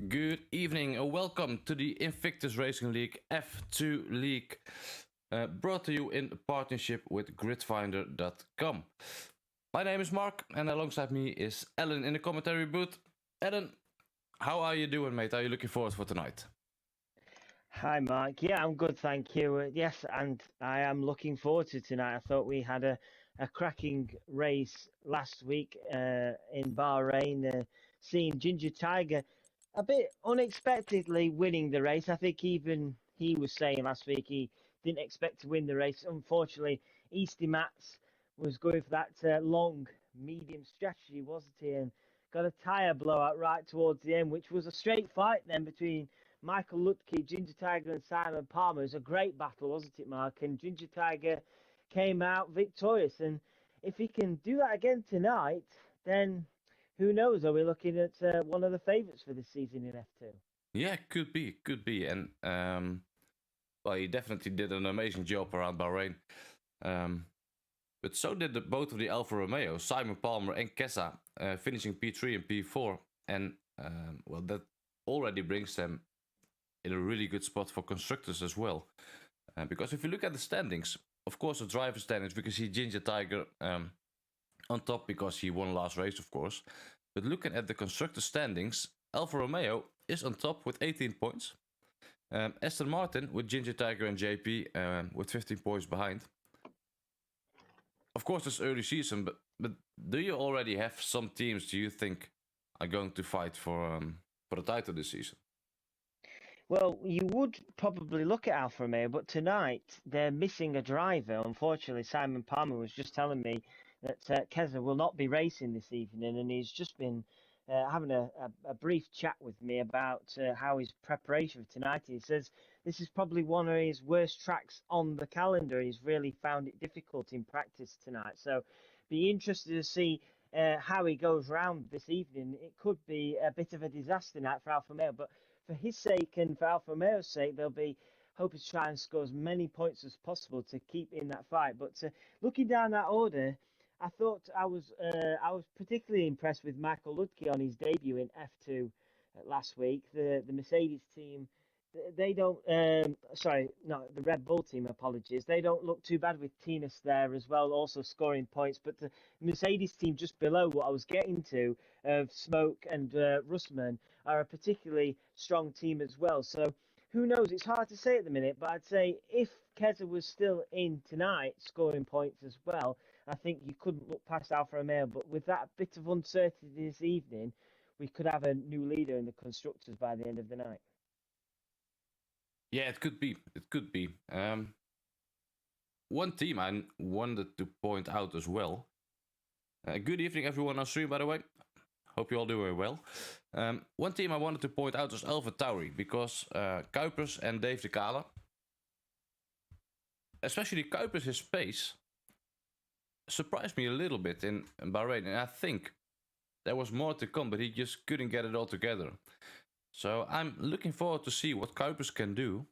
Good evening and welcome to the Invictus Racing League F2 League, brought to you in partnership with gridfinder.com. My name is Mark and alongside me is Ellen in the commentary booth. Ellen, how are you doing, mate? Are you looking forward for tonight? Hi, Mark. Yeah, I'm good, thank you. Yes, and I am looking forward to tonight. I thought we had a cracking race last week in Bahrain, seeing Ginger Tiger a bit unexpectedly winning the race. I think even he was saying last week he didn't expect to win the race. Unfortunately, Easty Mats was going for that long, medium strategy, wasn't he? And got a tyre blowout right towards the end, which was a straight fight then between Michael Lutke, Ginger Tiger, and Simon Palmer. It was a great battle, wasn't it, Mark? And Ginger Tiger came out victorious. And if he can do that again tonight, then who knows? Are we looking at one of the favourites for this season in F2? Yeah, could be. And well, he definitely did an amazing job around Bahrain. But so did both of the Alfa Romeo, Simon Palmer and Kessa, finishing P3 and P4. And well, that already brings them in a really good spot for constructors as well. Because if you look at the standings, of course, the driver standings, we can see Ginger Tiger on top because he won last race, of course. But looking at the constructor standings, Alfa Romeo is on top with 18 points. Aston Martin with Ginger Tiger and JP with 15 points behind. Of course, it's early season, but do you already have some teams do you think are going to fight for the title this season? Well, you would probably look at Alfa Romeo, but tonight they're missing a driver. Unfortunately, Simon Palmer was just telling me that Keza will not be racing this evening, and he's just been having a brief chat with me about how his preparation for tonight. He says this is probably one of his worst tracks on the calendar. He's really found it difficult in practice tonight. So be interested to see how he goes round this evening. It could be a bit of a disaster night for Alfa Romeo, but for his sake and for Alfa Romeo's sake, they'll be hoping to try and score as many points as possible to keep in that fight. But looking down that order, I thought I was particularly impressed with Michael Lutke on his debut in F2 last week. The Mercedes team, they don't. Sorry, no, the Red Bull team. Apologies. They don't look too bad with Tinas there as well, also scoring points. But the Mercedes team just below what I was getting to of Smoke and Russman are a particularly strong team as well. So who knows? It's hard to say at the minute, but I'd say if Keza was still in tonight scoring points as well, I think you couldn't look past Alfa Romeo. But with that bit of uncertainty this evening, we could have a new leader in the constructors by the end of the night. Yeah, it could be. It could be. One team I wanted to point out as well. Good evening, everyone on stream, by the way. Hope you all doing well. One team I wanted to point out is Alpha Tauri, because Kuipers and Dave de Kale, especially Kuipers, his pace, surprised me a little bit in Bahrain. And I think there was more to come, but he just couldn't get it all together. So I'm looking forward to see what Kuipers can do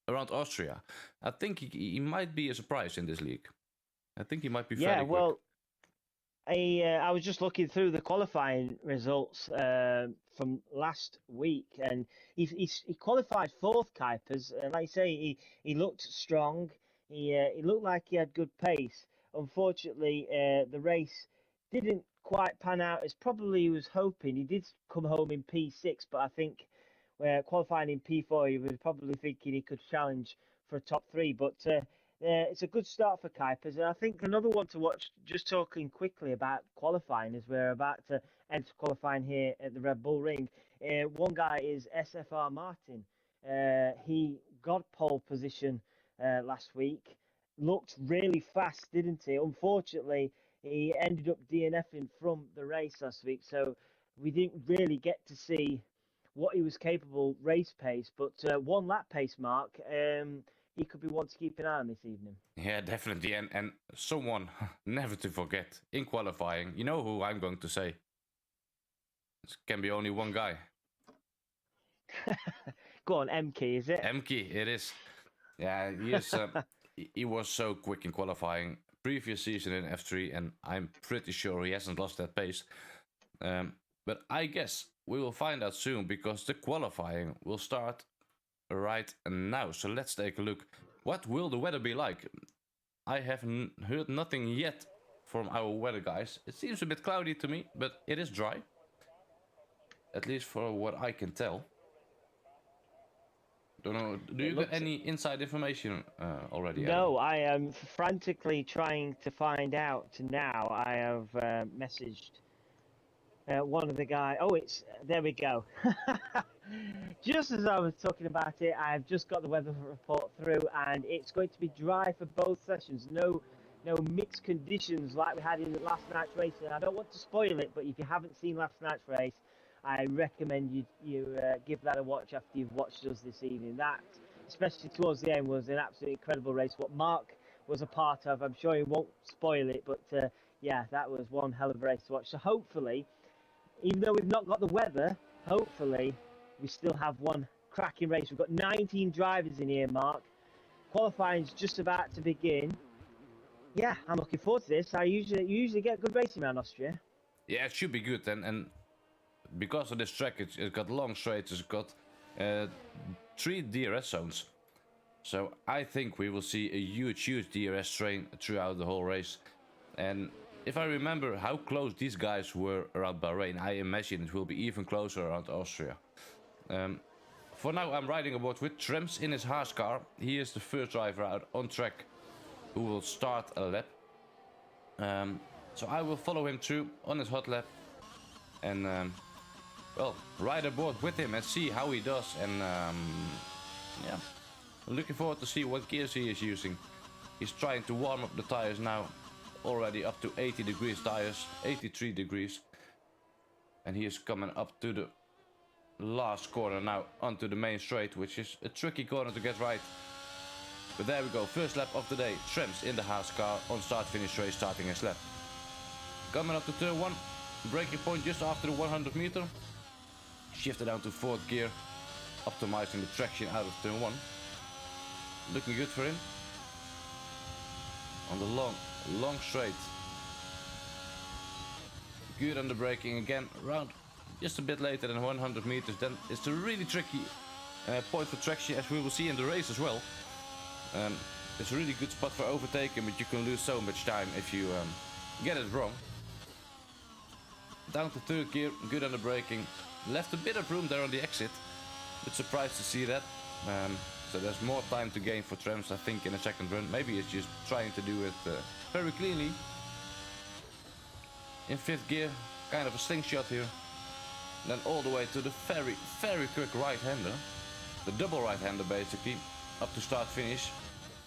around Austria. I think he might be a surprise in this league. I think he might be fairly quick. I was just looking through the qualifying results from last week, and he qualified fourth, Kuipers, and like I say, he looked strong. He looked like he had good pace. Unfortunately, the race didn't quite pan out as probably he was hoping. He did come home in P6, but I think qualifying in P4, he was probably thinking he could challenge for a top three. But it's a good start for Kuipers. And I think another one to watch, just talking quickly about qualifying, as we're about to enter qualifying here at the Red Bull Ring. One guy is SFR Martin. He got pole position last week. Looked really fast, didn't he? Unfortunately, he ended up DNFing from the race last week, so we didn't really get to see what he was capable race pace. But one lap pace, Mark, he could be one to keep an eye on this evening. Yeah, definitely. And someone never to forget in qualifying, you know who I'm going to say? It can be only one guy. Go on, MK, is it? MK, it is. Yeah, he is. He was so quick in qualifying previous season in F3, and I'm pretty sure he hasn't lost that pace. But I guess we will find out soon because the qualifying will start right now. So let's take a look. What will the weather be like? I have heard nothing yet from our weather guys. It seems a bit cloudy to me, but it is dry. At least for what I can tell. Don't know. Do you get any inside information already? No, I am frantically trying to find out now. I have messaged one of the guys. Oh, there we go. Just as I was talking about it, I've just got the weather report through, and it's going to be dry for both sessions. No mixed conditions like we had in last night's race. And I don't want to spoil it, but if you haven't seen last night's race, I recommend you give that a watch after you've watched us this evening. That, especially towards the end, was an absolutely incredible race. What Mark was a part of, I'm sure he won't spoil it, but yeah, that was one hell of a race to watch. So hopefully, even though we've not got the weather, hopefully we still have one cracking race. We've got 19 drivers in here, Mark. Qualifying's just about to begin. Yeah, I'm looking forward to this. You usually get good racing around Austria. Yeah, it should be good, and because of this track, it's got long straights, it's got 3 DRS zones. So I think we will see a huge DRS train throughout the whole race. And if I remember how close these guys were around Bahrain, I imagine it will be even closer around Austria. For now, I'm riding aboard with Trems in his Haas car. He is the first driver out on track who will start a lap. So I will follow him through on his hot lap and well, ride aboard with him and see how he does. And yeah, looking forward to see what gears he is using. He's trying to warm up the tires now. Already up to 80 degrees tires, 83 degrees. And he is coming up to the last corner now onto the main straight, which is a tricky corner to get right. But there we go, first lap of the day. Trems in the Haas car on start-finish race, starting his lap. Coming up to turn 1, braking point just after the 100 meter. Shifted down to 4th gear, optimizing the traction out of turn 1. Looking good for him. On the long straight. Good on the braking again, around just a bit later than 100 meters. Then it's a really tricky point for traction, as we will see in the race as well. It's a really good spot for overtaking, but you can lose so much time if you get it wrong. Down to 3rd gear, good on the braking. Left a bit of room there on the exit. Bit surprised to see that. So there's more time to gain for Trems, I think, in a second run. Maybe he's just trying to do it very cleanly. In 5th gear, kind of a slingshot here. Then all the way to the very quick right-hander. The double right-hander basically, up to start-finish.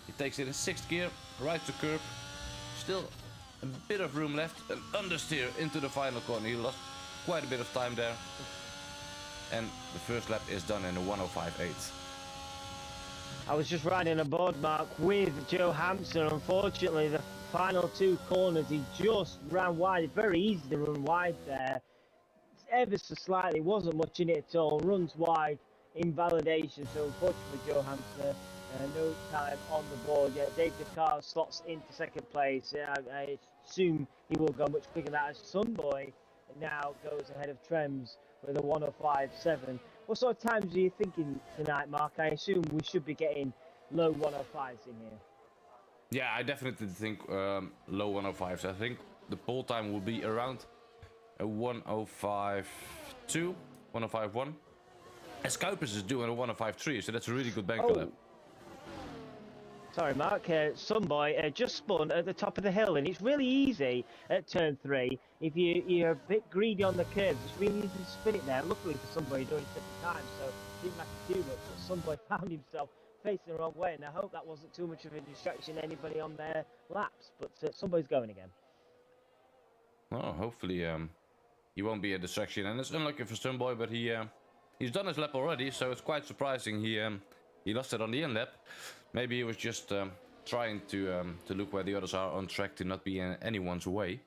He takes it in 6th gear, right to curb. Still a bit of room left, an understeer into the final corner. He lost quite a bit of time there. And the first lap is done in a 1:05.8. I was just riding aboard, Mark, with Joe Hampson. Unfortunately, the final 2 corners, he just ran wide. It's very easy to run wide there. Ever so slightly, wasn't much in it at all. Runs wide, invalidation. So unfortunately, Joe Hampson, no time on the board yet. Dave Dakar slots into 2nd place. I assume he will go much quicker than that, as Sunboy now goes ahead of Trems with a 1:05.7. What sort of times are you thinking tonight, Mark? I assume we should be getting low 1:05s in here. Yeah, I definitely think low 1:05s. I think the pole time will be around a 1:05.2, 1:05.1. As Kuipers is doing a 1:05.3, so that's a really good banker lap. Sorry, Mark. Sunboy just spun at the top of the hill, and it's really easy at turn 3. If you're a bit greedy on the curves, it's really easy to spin it there. Luckily for Sunboy, he'd already set the time, so it didn't matter too much. But Sunboy found himself facing the wrong way, and I hope that wasn't too much of a distraction to anybody on their laps. But Sunboy's going again. Oh, hopefully he won't be a distraction. And it's unlucky for Sunboy, but he's done his lap already, so it's quite surprising he lost it on the end lap. Maybe he was just trying to look where the others are on track to not be in anyone's way.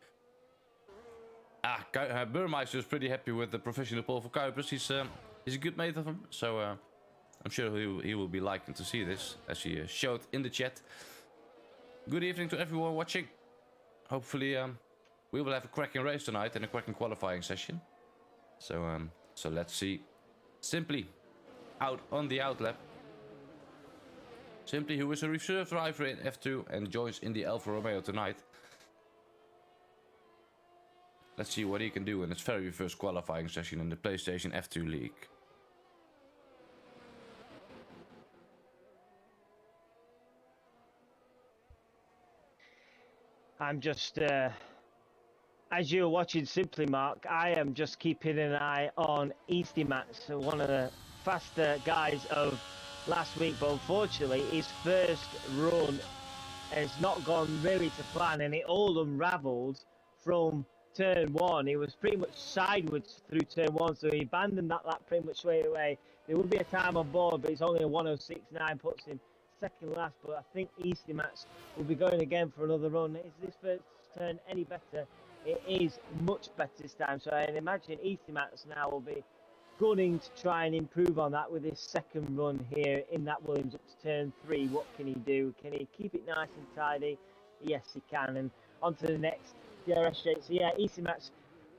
Burmeister is pretty happy with the professional pole for Kuipers. He's a good mate of him, so I'm sure he will be liking to see this, as he showed in the chat. Good evening to everyone watching. Hopefully we will have a cracking race tonight and a cracking qualifying session. So let's see. Simply out on the outlap. Simply, who is a reserve driver in F2 and joins in the Alfa Romeo tonight. Let's see what he can do in his very first qualifying session in the PlayStation F2 League. I'm just, as you're watching Simply, Mark, I am just keeping an eye on Easty Max, one of the faster guys of last week, but unfortunately his first run has not gone really to plan, and it all unravelled from turn one. He was pretty much sideways through turn one, so he abandoned that lap pretty much straight away. There would be a time on board, but it's only a 106.9, puts him second last. But I think Easty Max will be going again for another run. Is this first turn any better? It is much better this time, so I imagine Easty Max now will be gunning to try and improve on that with his second run here in that Williams up to turn 3. What can he do? Can he keep it nice and tidy? Yes, he can. And on to the next DRS straight. So yeah, Easty Max,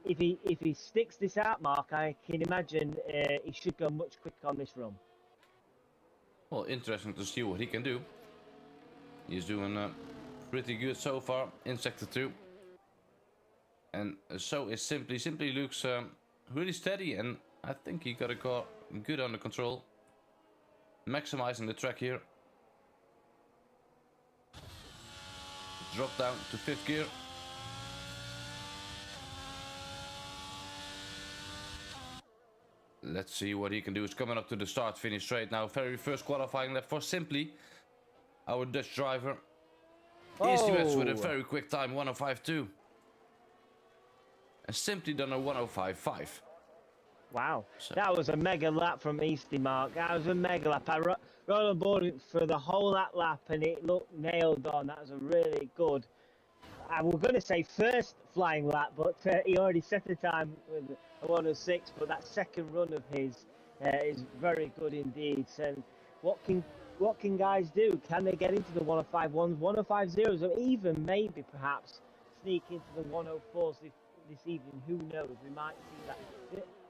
if he sticks this out, Mark, I can imagine he should go much quicker on this run. Well, interesting to see what he can do. He's doing pretty good so far in Sector 2. And so is Simply. Simply looks really steady, and I think he got a car good under control. Maximizing the track here. Drop down to 5th gear. Let's see what he can do. He's coming up to the start finish straight now. Very first qualifying lap for Simply, our Dutch driver. Easty Max with a very quick time, 105.2. And Simply done a 105.5. Wow, so that was a mega lap from Easty, Mark. That was a mega lap. I rode on board for the whole that lap, and it looked nailed on. That was a really good, I was going to say first flying lap, but he already set a time with a 106. But that second run of his is very good indeed. And what can guys do? Can they get into the 105.1s, 105.0s, or even maybe perhaps sneak into the 104s this evening? Who knows? We might see that.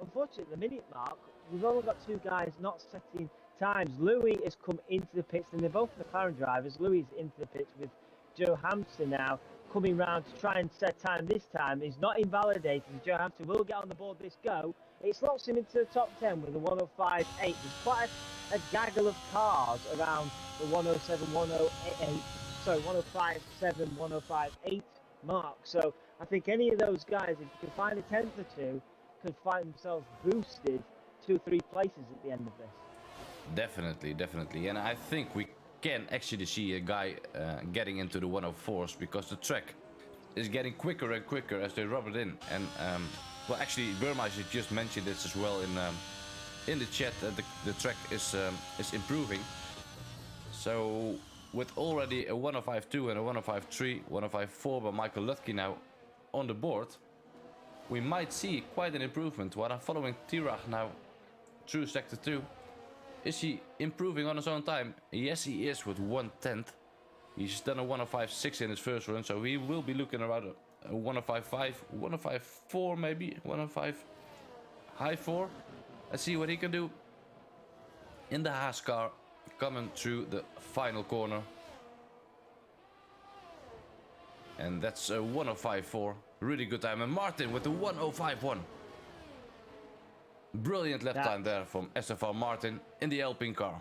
Unfortunately, at the minute, Mark, we've only got two guys not setting times. Louis has come into the pits, and they're both McLaren drivers. Louis is into the pits with Joe Hampson now coming round to try and set time. This time he's not invalidated. Joe Hampson will get on the board this go. It slots him into the top 10 with a 105.8. There's quite a gaggle of cars around the 107, 108, sorry, 105.7, 105.8 mark. So I think any of those guys, if you can find a tenth or two, could find themselves boosted 2 or 3 places at the end of this. Definitely. And I think we can actually see a guy getting into the 104s, because the track is getting quicker and quicker as they rub it in. And well, actually, Burmeister just mentioned this as well in the chat, that the track is improving. So with already a 105.2 and a 105.3, 105.4 by Michael Lutke now on the board, we might see quite an improvement. While I'm following Tirach now through Sector 2. Is he improving on his own time? Yes, he is, with 1/10. He's done a 105.6 in his first run, so he will be looking around a 105.5, 105.4 maybe, 105 high 4. Let's see what he can do in the Haas car coming through the final corner. And that's a 105.4. Really good time. And Martin with the 105.1. Brilliant lap time there from SFR Martin in the Alpine car.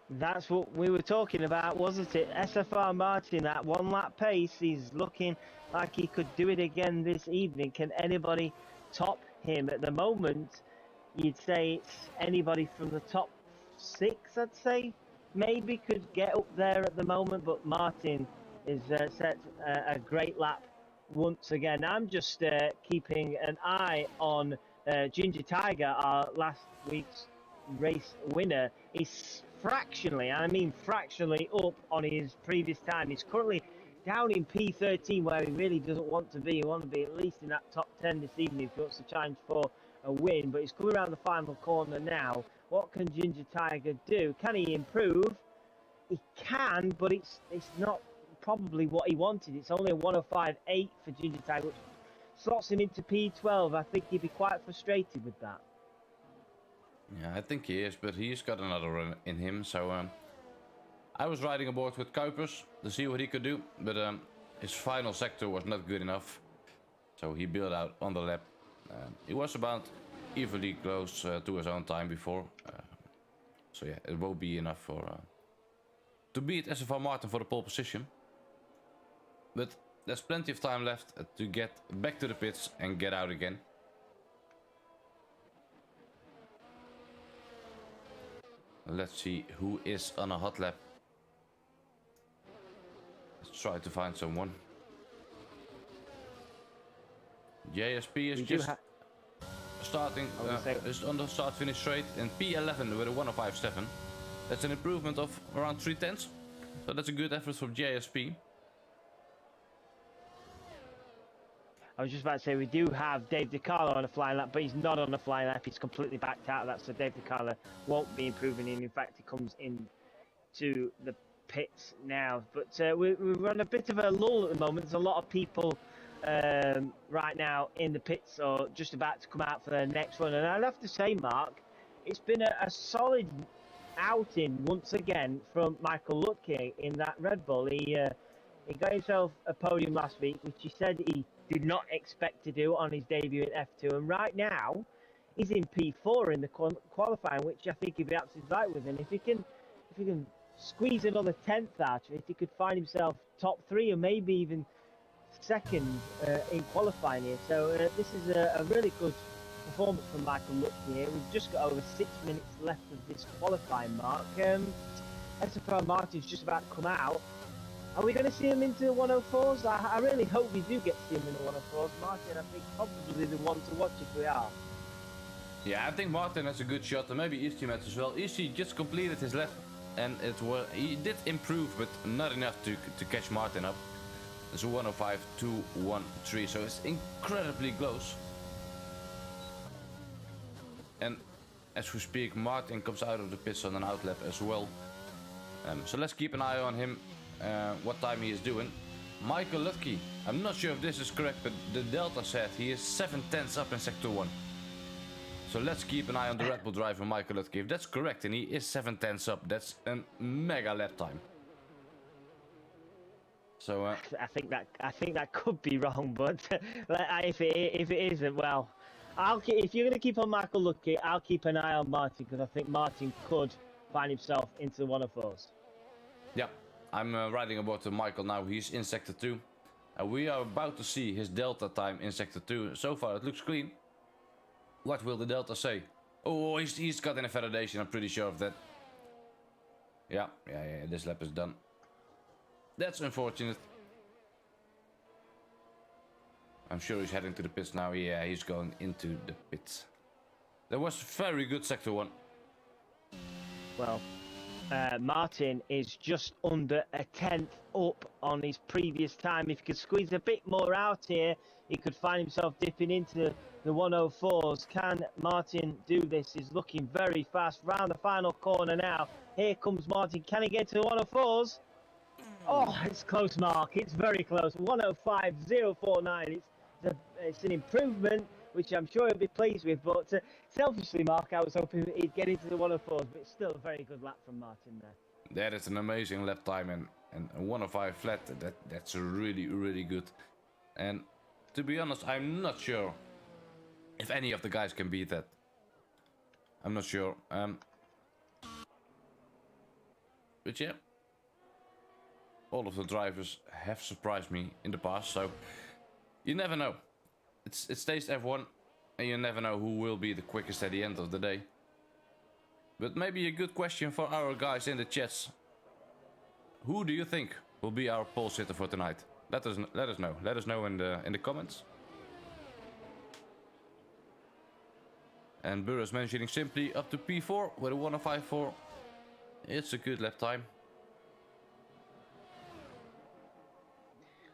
That's what we were talking about, wasn't it? SFR Martin at 1 lap pace. He's looking like he could do it again this evening. Can anybody top him? At the moment, you'd say it's anybody from the top 6, I'd say. Maybe could get up there at the moment, but Martin is set a great lap once again. I'm just keeping an eye on Ginger Tiger, our last week's race winner. Is fractionally, and I mean fractionally, up on his previous time. He's currently down in P13, where he really doesn't want to be. He wants to be at least in that top 10 this evening if he wants to challenge for a win. But he's coming around the final corner now. What can Ginger Tiger do? Can he improve? He can, but it's not probably what he wanted. It's only a 105.8 for Ginger Tiger, which slots him into P12, I think he'd be quite frustrated with that. Yeah, I think he is, but he's got another run in him, so I was riding aboard with Kuipers to see what he could do, but his final sector was not good enough, so he bailed out on the lap. He was about evenly close to his own time before, so yeah, it won't be enough for to beat SFR Martin for the pole position. But there's plenty of time left to get back to the pits and get out again. Let's see who is on a hot lap. Let's try to find someone. JSP is just starting, is on the start-finish straight in P11 with a 105.7. That's an improvement of around 3/10. So that's a good effort from JSP. I was just about to say, we do have Dave DiCarlo on a flying lap, but he's not on a flying lap. He's completely backed out of that, so Dave DiCarlo won't be improving. In fact, he comes in to the pits now. But we're on a bit of a lull at the moment. There's a lot of people right now in the pits or just about to come out for their next run. And I'd have to say, Mark, it's been a solid outing once again from Michael Lutke in that Red Bull. He got himself a podium last week, which he said he did not expect to do on his debut at F2, and right now he's in P4 in the qualifying, which I think he'd be absolutely right with. And if he can squeeze another 10th out of it, he could find himself top 3 or maybe even second in qualifying here. So this is a really good performance from Michael Lutke here. We've just got over 6 minutes left of this qualifying mark. SFR Martin's just about to come out. Are we going to see him into the 104s? I really hope we do get to see him in the 104s, Martin. I think probably the one to watch if we are. Yeah, I think Martin has a good shot, and maybe his teammates as well. Easy just completed his lap, and he did improve, but not enough to catch Martin up. It's a 105.213, so it's incredibly close. And as we speak, Martin comes out of the pits on an outlap as well. So let's keep an eye on him. What time he is doing. Michael Lutke, I'm not sure if this is correct, but the Delta said he is 7/10 up in Sector 1. So let's keep an eye on the Red Bull driver Michael Lutke. If that's correct and he is 7/10 up, that's a mega lap time. So I think that could be wrong, but if it isn't, well, if you're going to keep on Michael Lutke, I'll keep an eye on Martin, because I think Martin could find himself into one of those. Yeah. I'm riding aboard to Michael now. He's in Sector 2. And we are about to see his Delta time in Sector 2. So far it looks clean. What will the Delta say? Oh, he's got an validation. I'm pretty sure of that. Yeah, this lap is done. That's unfortunate. I'm sure he's heading to the pits now. Yeah, he's going into the pits. That was very good Sector 1. Well, Martin is just under a 10th up on his previous time. If he could squeeze a bit more out here, he could find himself dipping into the 104s. Can Martin do this? He's looking very fast round the final corner now. Here comes Martin. Can he get to the 104s? Oh, it's close, Mark. It's very close. 105.049. It's an improvement, which I'm sure he'll be pleased with. But selfishly, Mark, I was hoping he'd get into the 104s, but it's still a very good lap from Martin there. That is an amazing lap time, and a 105 flat, that's really, really good. And to be honest, I'm not sure if any of the guys can beat that. I'm not sure. But yeah, all of the drivers have surprised me in the past, so you never know. It stays F1, and you never know who will be the quickest at the end of the day. But maybe a good question for our guys in the chats. Who do you think will be our pole sitter for tonight? Let us know. Let us know in the comments. And Burris mentioning simply up to P4 with a 105.4. It's a good lap time.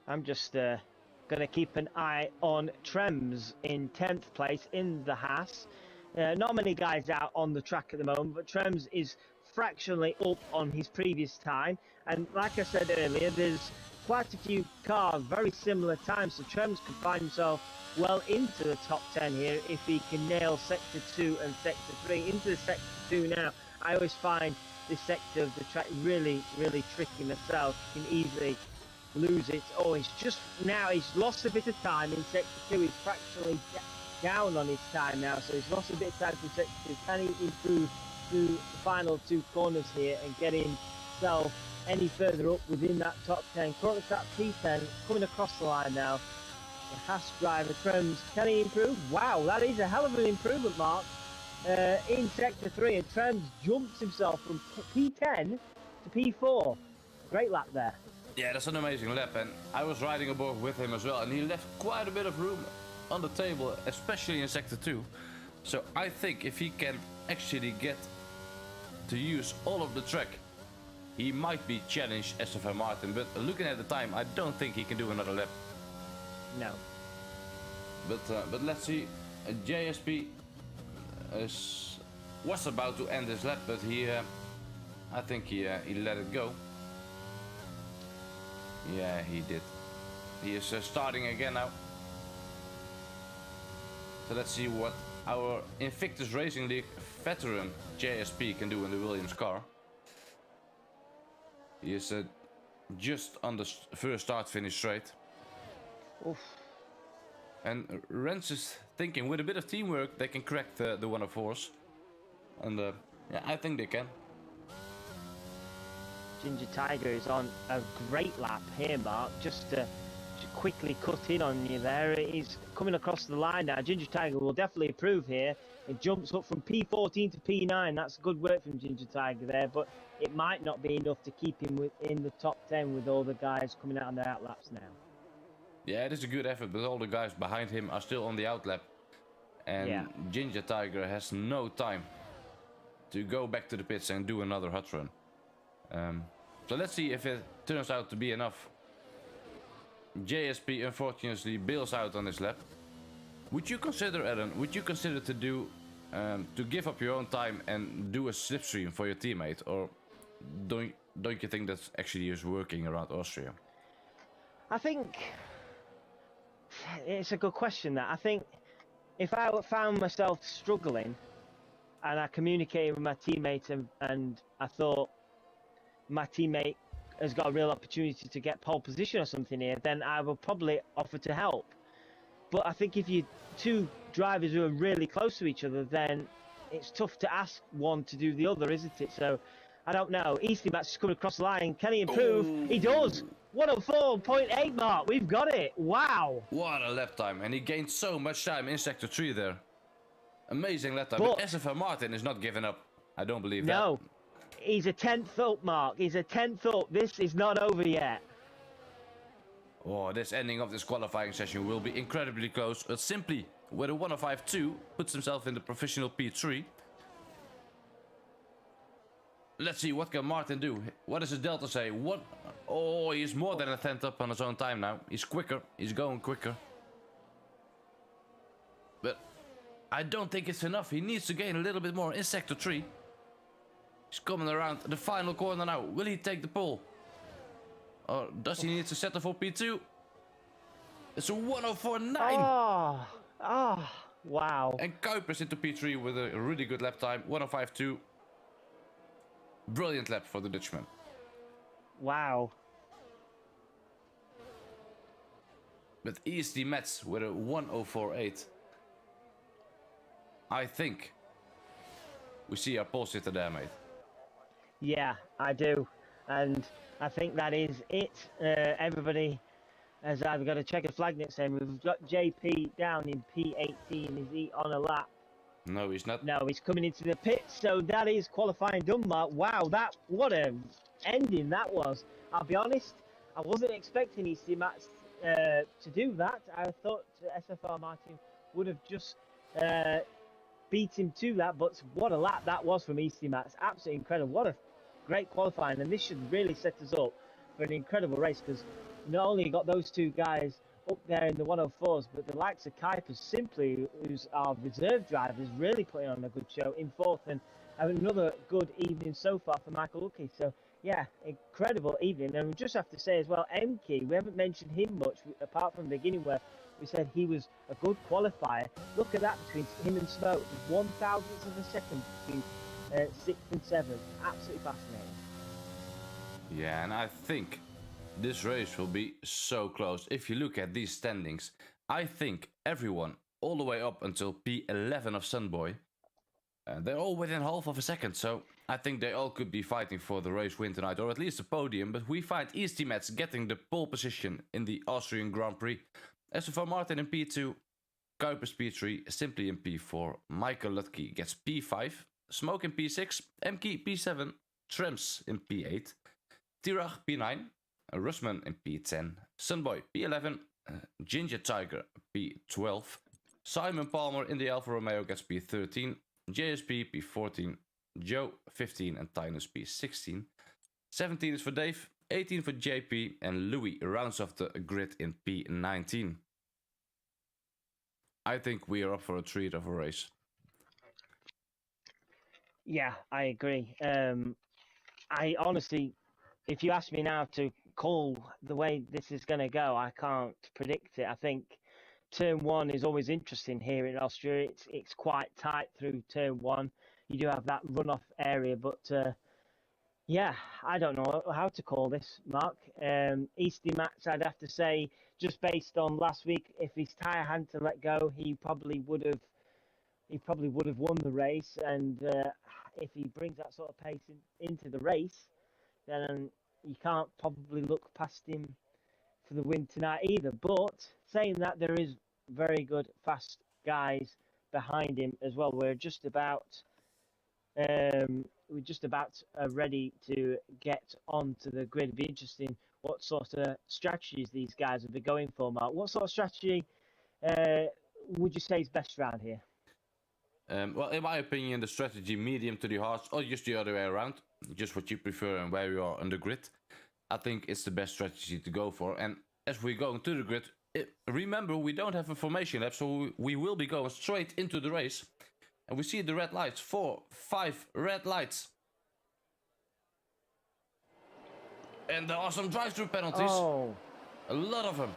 I'm just going to keep an eye on Trems in 10th place in the Haas. Not many guys out on the track at the moment, but Trems is fractionally up on his previous time. And like I said earlier, there's quite a few cars, very similar times, so Trems can find himself well into the top 10 here if he can nail Sector 2 and Sector 3. Into the Sector 2 now. I always find this sector of the track really, really tricky myself. You can easily lose it. Oh, he's lost a bit of time in Sector 2. He's fractionally down on his time now, so he's lost a bit of time in Sector 2. Can he improve to the final 2 corners here and get himself any further up within that top 10? Currently at P10, coming across the line now. The Haas driver, Trems, can he improve? Wow, that is a hell of an improvement, Mark. In Sector 3, and Trems jumps himself from P10 to P4. Great lap there. Yeah, that's an amazing lap, and I was riding aboard with him as well, and he left quite a bit of room on the table, especially in Sector 2. So I think if he can actually get to use all of the track, he might be challenged SFR Martin, but looking at the time, I don't think he can do another lap. No. But let's see. JSP was about to end his lap, but I think he let it go. Yeah, he did. He is starting again now. So let's see what our Invictus Racing League veteran JSP can do in the Williams car. He is just on the first start-finish straight. Oof. And Rens is thinking with a bit of teamwork they can crack the 104s. And yeah, I think they can. Ginger Tiger is on a great lap here, Mark, just to quickly cut in on you there. He's coming across the line now. Ginger Tiger will definitely improve here. It jumps up from P14 to P9. That's good work from Ginger Tiger there, but it might not be enough to keep him in the top 10 with all the guys coming out on their outlaps now. Yeah, it is a good effort, but all the guys behind him are still on the outlap. And yeah. Ginger Tiger has no time to go back to the pits and do another hot run. So let's see if it turns out to be enough. JSP unfortunately bails out on this lap. Would you consider, Aaron, to give up your own time and do a slipstream for your teammate, or don't you think that's actually is working around Austria? I think it's a good question. That I think if I found myself struggling and I communicated with my teammate and I thought my teammate has got a real opportunity to get pole position or something here, then I will probably offer to help. But I think if you're two drivers who are really close to each other, then it's tough to ask one to do the other, isn't it? So I don't know. Easty Matt's coming across the line. Can he improve? Ooh. He does. 104.8 mark. We've got it. Wow. What a lap time. And he gained so much time in Sector 3 there. Amazing lap time. But SFR Martin is not giving up. I don't believe that. No. He's a 10th up, Mark. He's a 10th up. This is not over yet. Oh, this ending of this qualifying session will be incredibly close. But simply, with a 105.2, puts himself in the professional P3. Let's see, what can Martin do? What does his delta say? What? Oh, he's more than a 10th up on his own time now. He's quicker. He's going quicker. But I don't think it's enough. He needs to gain a little bit more in Sector 3. He's coming around the final corner now. Will he take the pole? Or does he need to settle for P2? It's a 104.9. Oh, wow. And Kuipers into P3 with a really good lap time. 105.2. Brilliant lap for the Dutchman. Wow. But EST Metz with a 104.8. I think we see our pole sitter there, mate. Yeah, I do. And I think that is it. Everybody has either got a checkered flag next time. We've got JP down in P18. Is he on a lap? No, he's not. No, he's coming into the pits. So that is qualifying done, Mark. Wow, what a ending that was. I'll be honest, I wasn't expecting EC Mats to do that. I thought SFR Martin would have just beat him to that. But what a lap that was from EC Mats. Absolutely incredible. What a great qualifying, and this should really set us up for an incredible race, because not only got those two guys up there in the 104s, but the likes of Kuipers, simply, who's our reserve drivers, really putting on a good show in fourth, and having another good evening so far for Michael Lucky. So Yeah, incredible evening. And we just have to say as well, Emke, we haven't mentioned him much apart from the beginning where we said he was a good qualifier. Look at that between him and Smoke, 1,000th of a second between 6th and 7th. Absolutely fascinating. Yeah, and I think this race will be so close. If you look at these standings, I think everyone, all the way up until P11 of Sunboy, they're all within half of a second. So I think they all could be fighting for the race win tonight, or at least the podium. But we find Easty Mets getting the pole position in the Austrian Grand Prix. Aston Martin in P2, Kuipers P3, Simply in P4, Michael Lutke gets P5, Smoke in P6, Emke P7, Trems in P8, Tirach P9, Rusman in P10, Sunboy P11, Ginger Tiger P12, Simon Palmer in the Alfa Romeo gets P13, JSP P14, Joe 15 and Tinus P16, 17 is for Dave, 18 for JP, and Louis rounds off the grid in P19. I think we are up for a treat of a race. Yeah, I agree. I honestly, if you ask me now to call the way this is going to go, I can't predict it. I think turn one is always interesting here in Austria. It's quite tight through turn one. You do have that runoff area, but yeah, I don't know how to call this, Mark. Easty Max, I'd have to say, just based on last week, if his tyre had to let go, he probably would have won the race. And if he brings that sort of pace into the race, then you can't probably look past him for the win tonight either. But saying that, there is very good, fast guys behind him as well. We're just about ready to get onto the grid. It'd be interesting what sort of strategies these guys will be going for, Mark. What sort of strategy would you say is best around here? Well, in my opinion, the strategy medium to the hards, or just the other way around, just what you prefer and where you are on the grid, I think it's the best strategy to go for. And as we're going to the grid, remember we don't have a formation lap, so we will be going straight into the race. And we see the red lights, 4, 5 red lights. And there are some drive-through penalties. Oh. A lot of them.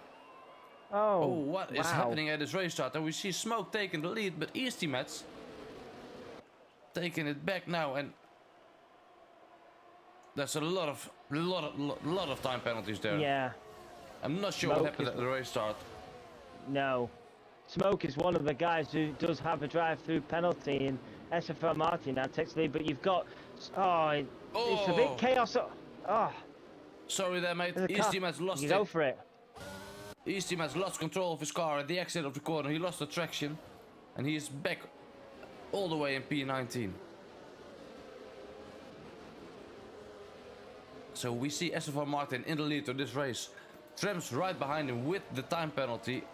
Oh, what is happening at this race start? And we see Smoke taking the lead, but Easty Mets taking it back now, and there's a lot of time penalties there. Yeah. I'm not sure what happened at the race start. No. Smoke is one of the guys who does have a drive-through penalty in SFL Martin now takes the lead, but you've got it's a bit chaos. Sorry there, mate. Easty Mets lost it. Go for it. Easty Mets lost control of his car at the exit of the corner. He lost the traction, and he is back all the way in P19. So we see SFL Martin in the lead of this race. Trems right behind him with the time penalty.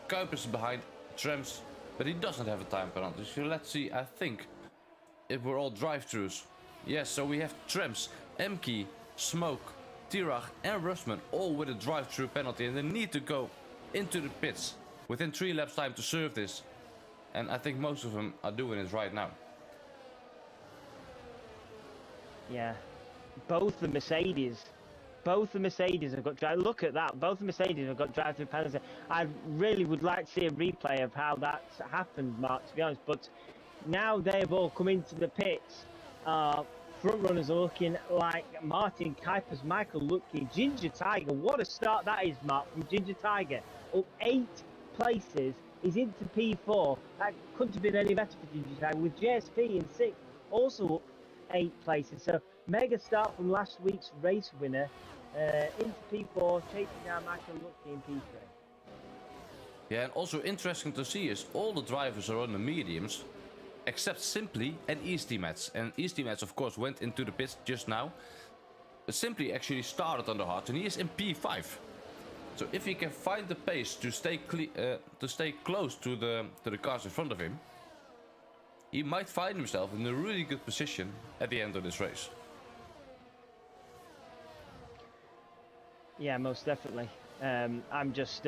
Kuipers behind Trems, but he doesn't have a time penalty. So let's see, I think, if we're all drive-thrus. Yes, so we have Trems, Emke, Smoke, Tirach and Rusman all with a drive-through penalty, and they need to go into the pits within 3 laps time to serve this. And I think most of them are doing it right now. Yeah, both the Mercedes have got drive. Look at that. Both the Mercedes have got drive-through penalties. I really would like to see a replay of how that's happened, Mark, to be honest. But now they've all come into the pits. Front runners are looking like Martin Kuipers, Michael Lutke, Ginger Tiger. What a start that is, Mark, from Ginger Tiger. Up 8 places. He's into P4. That couldn't have been any better for Ginger Tiger. With JSP in 6th, also up 8 places. So mega start from last week's race winner. Into P4, chasing down Michael Lutke in P3. Yeah, and also interesting to see is all the drivers are on the mediums, except Simply and Easty Mets. And Easty Mets, of course, went into the pits just now. But Simply actually started on the hard, and he is in P5. So if he can find the pace to stay close to the cars in front of him, he might find himself in a really good position at the end of this race. Yeah, most definitely. I'm just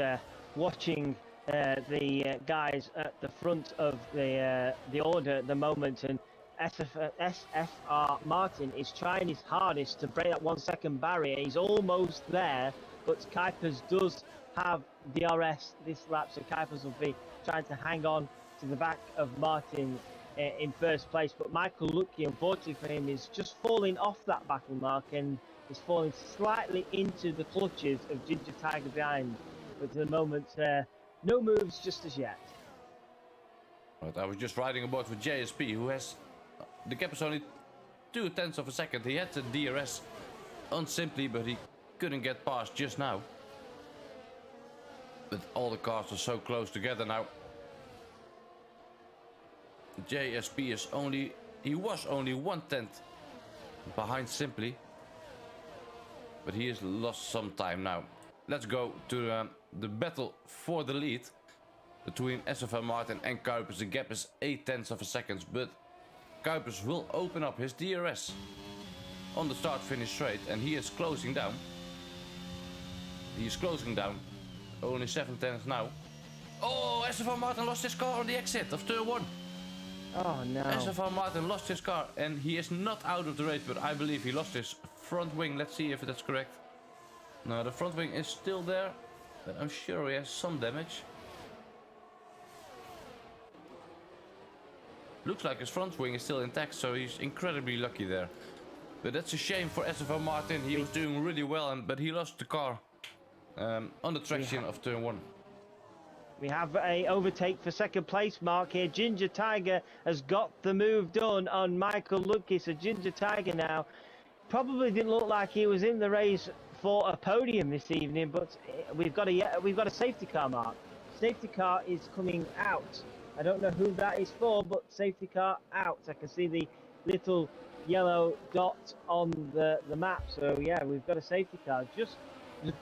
watching the guys at the front of the order at the moment, and SFR Martin is trying his hardest to break that 1 second barrier. He's almost there, but Kuipers does have DRS this lap, so Kuipers will be trying to hang on to the back of Martin in first place. But Michael Lucky, unfortunately for him, is just falling off that battle mark and is falling slightly into the clutches of Ginger Tiger behind. But at the moment, no moves just as yet. Right, I was just riding aboard with JSP, who has... The gap is only 0.2 of a second. He had the DRS on Simply, but he couldn't get past just now. But all the cars are so close together now. JSP is only... He was only 1/10 behind Simply. But he has lost some time now. Let's go to the battle for the lead between SFR Martin and Kuipers. The gap is 0.8 of a second, but Kuipers will open up his DRS on the start-finish straight, and he is closing down. He is closing down. Only 0.7 now. Oh, SFR Martin lost his car on the exit of turn 1. Oh no. SFR Martin lost his car, and he is not out of the race, but I believe he lost his front wing. Let's see if that's correct. No, the front wing is still there, but I'm sure he has some damage. Looks like his front wing is still intact, so he's incredibly lucky there. But that's a shame for SFR Martin. He was doing really well, but he lost the car on the traction of turn 1. We have a overtake for second place mark here. Ginger Tiger has got the move done on Michael Lucky. So Ginger Tiger now probably didn't look like he was in the race for a podium this evening, but we've got a safety car mark. Safety car is coming out. I don't know who that is for, but safety car out. I can see the little yellow dot on the map. So yeah, we've got a safety car. Just a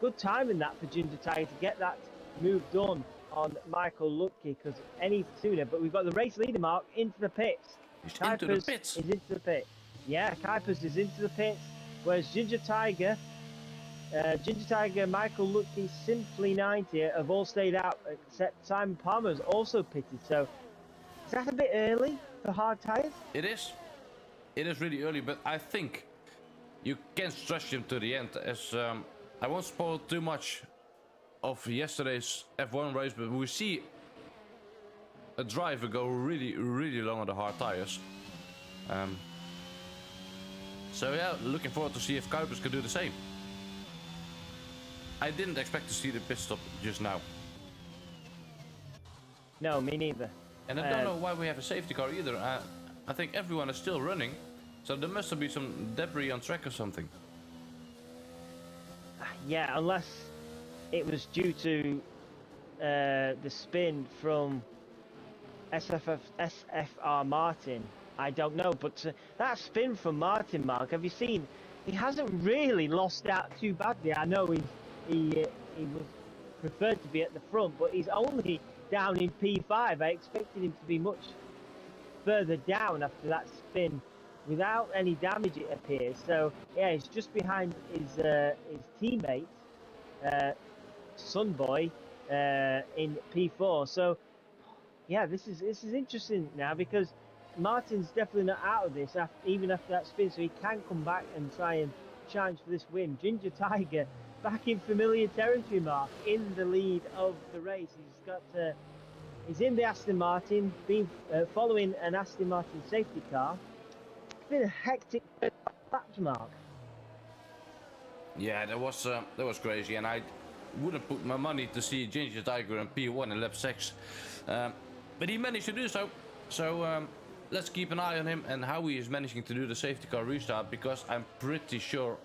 good timing that for Ginger Tiger to get that move done on Michael Lucky, because any sooner. But we've got the race leader mark into the pits. He's into the pits. Is into the pit. Yeah, Kuipers is into the pits, whereas Ginger Tiger, Michael Lucky, Simply 90 have all stayed out, except Simon Palmer's also pitted. So is that a bit early for hard tyres? It is. It is really early, but I think you can stretch him to the end. As I won't spoil too much of yesterday's F1 race, but we see a driver go really long on the hard tires. So yeah, looking forward to see if Kuipers can do the same. I didn't expect to see the pit stop just now. No, me neither. And I don't know why we have a safety car either. I think everyone is still running, so there must be some debris on track or something. Yeah, unless it was due to the spin from SFR Martin. I don't know, but that spin from Martin, Mark, have you seen? He hasn't really lost out too badly. I know he was preferred to be at the front, but he's only down in P5. I expected him to be much further down after that spin without any damage, it appears. So yeah, he's just behind his teammate Sunboy in P4. So yeah, this is interesting now, because Martin's definitely not out of this even after that spin, so he can come back and try and challenge for this win. Ginger Tiger back in familiar territory, Mark, in the lead of the race. He's in the Aston Martin, following an Aston Martin safety car. It's been a hectic lap, Mark. Yeah, that was crazy, and I wouldn't put my money to see Ginger Tiger in P1 in lap 6, but he managed to do so. So let's keep an eye on him and how he is managing to do the safety car restart, because I'm pretty sure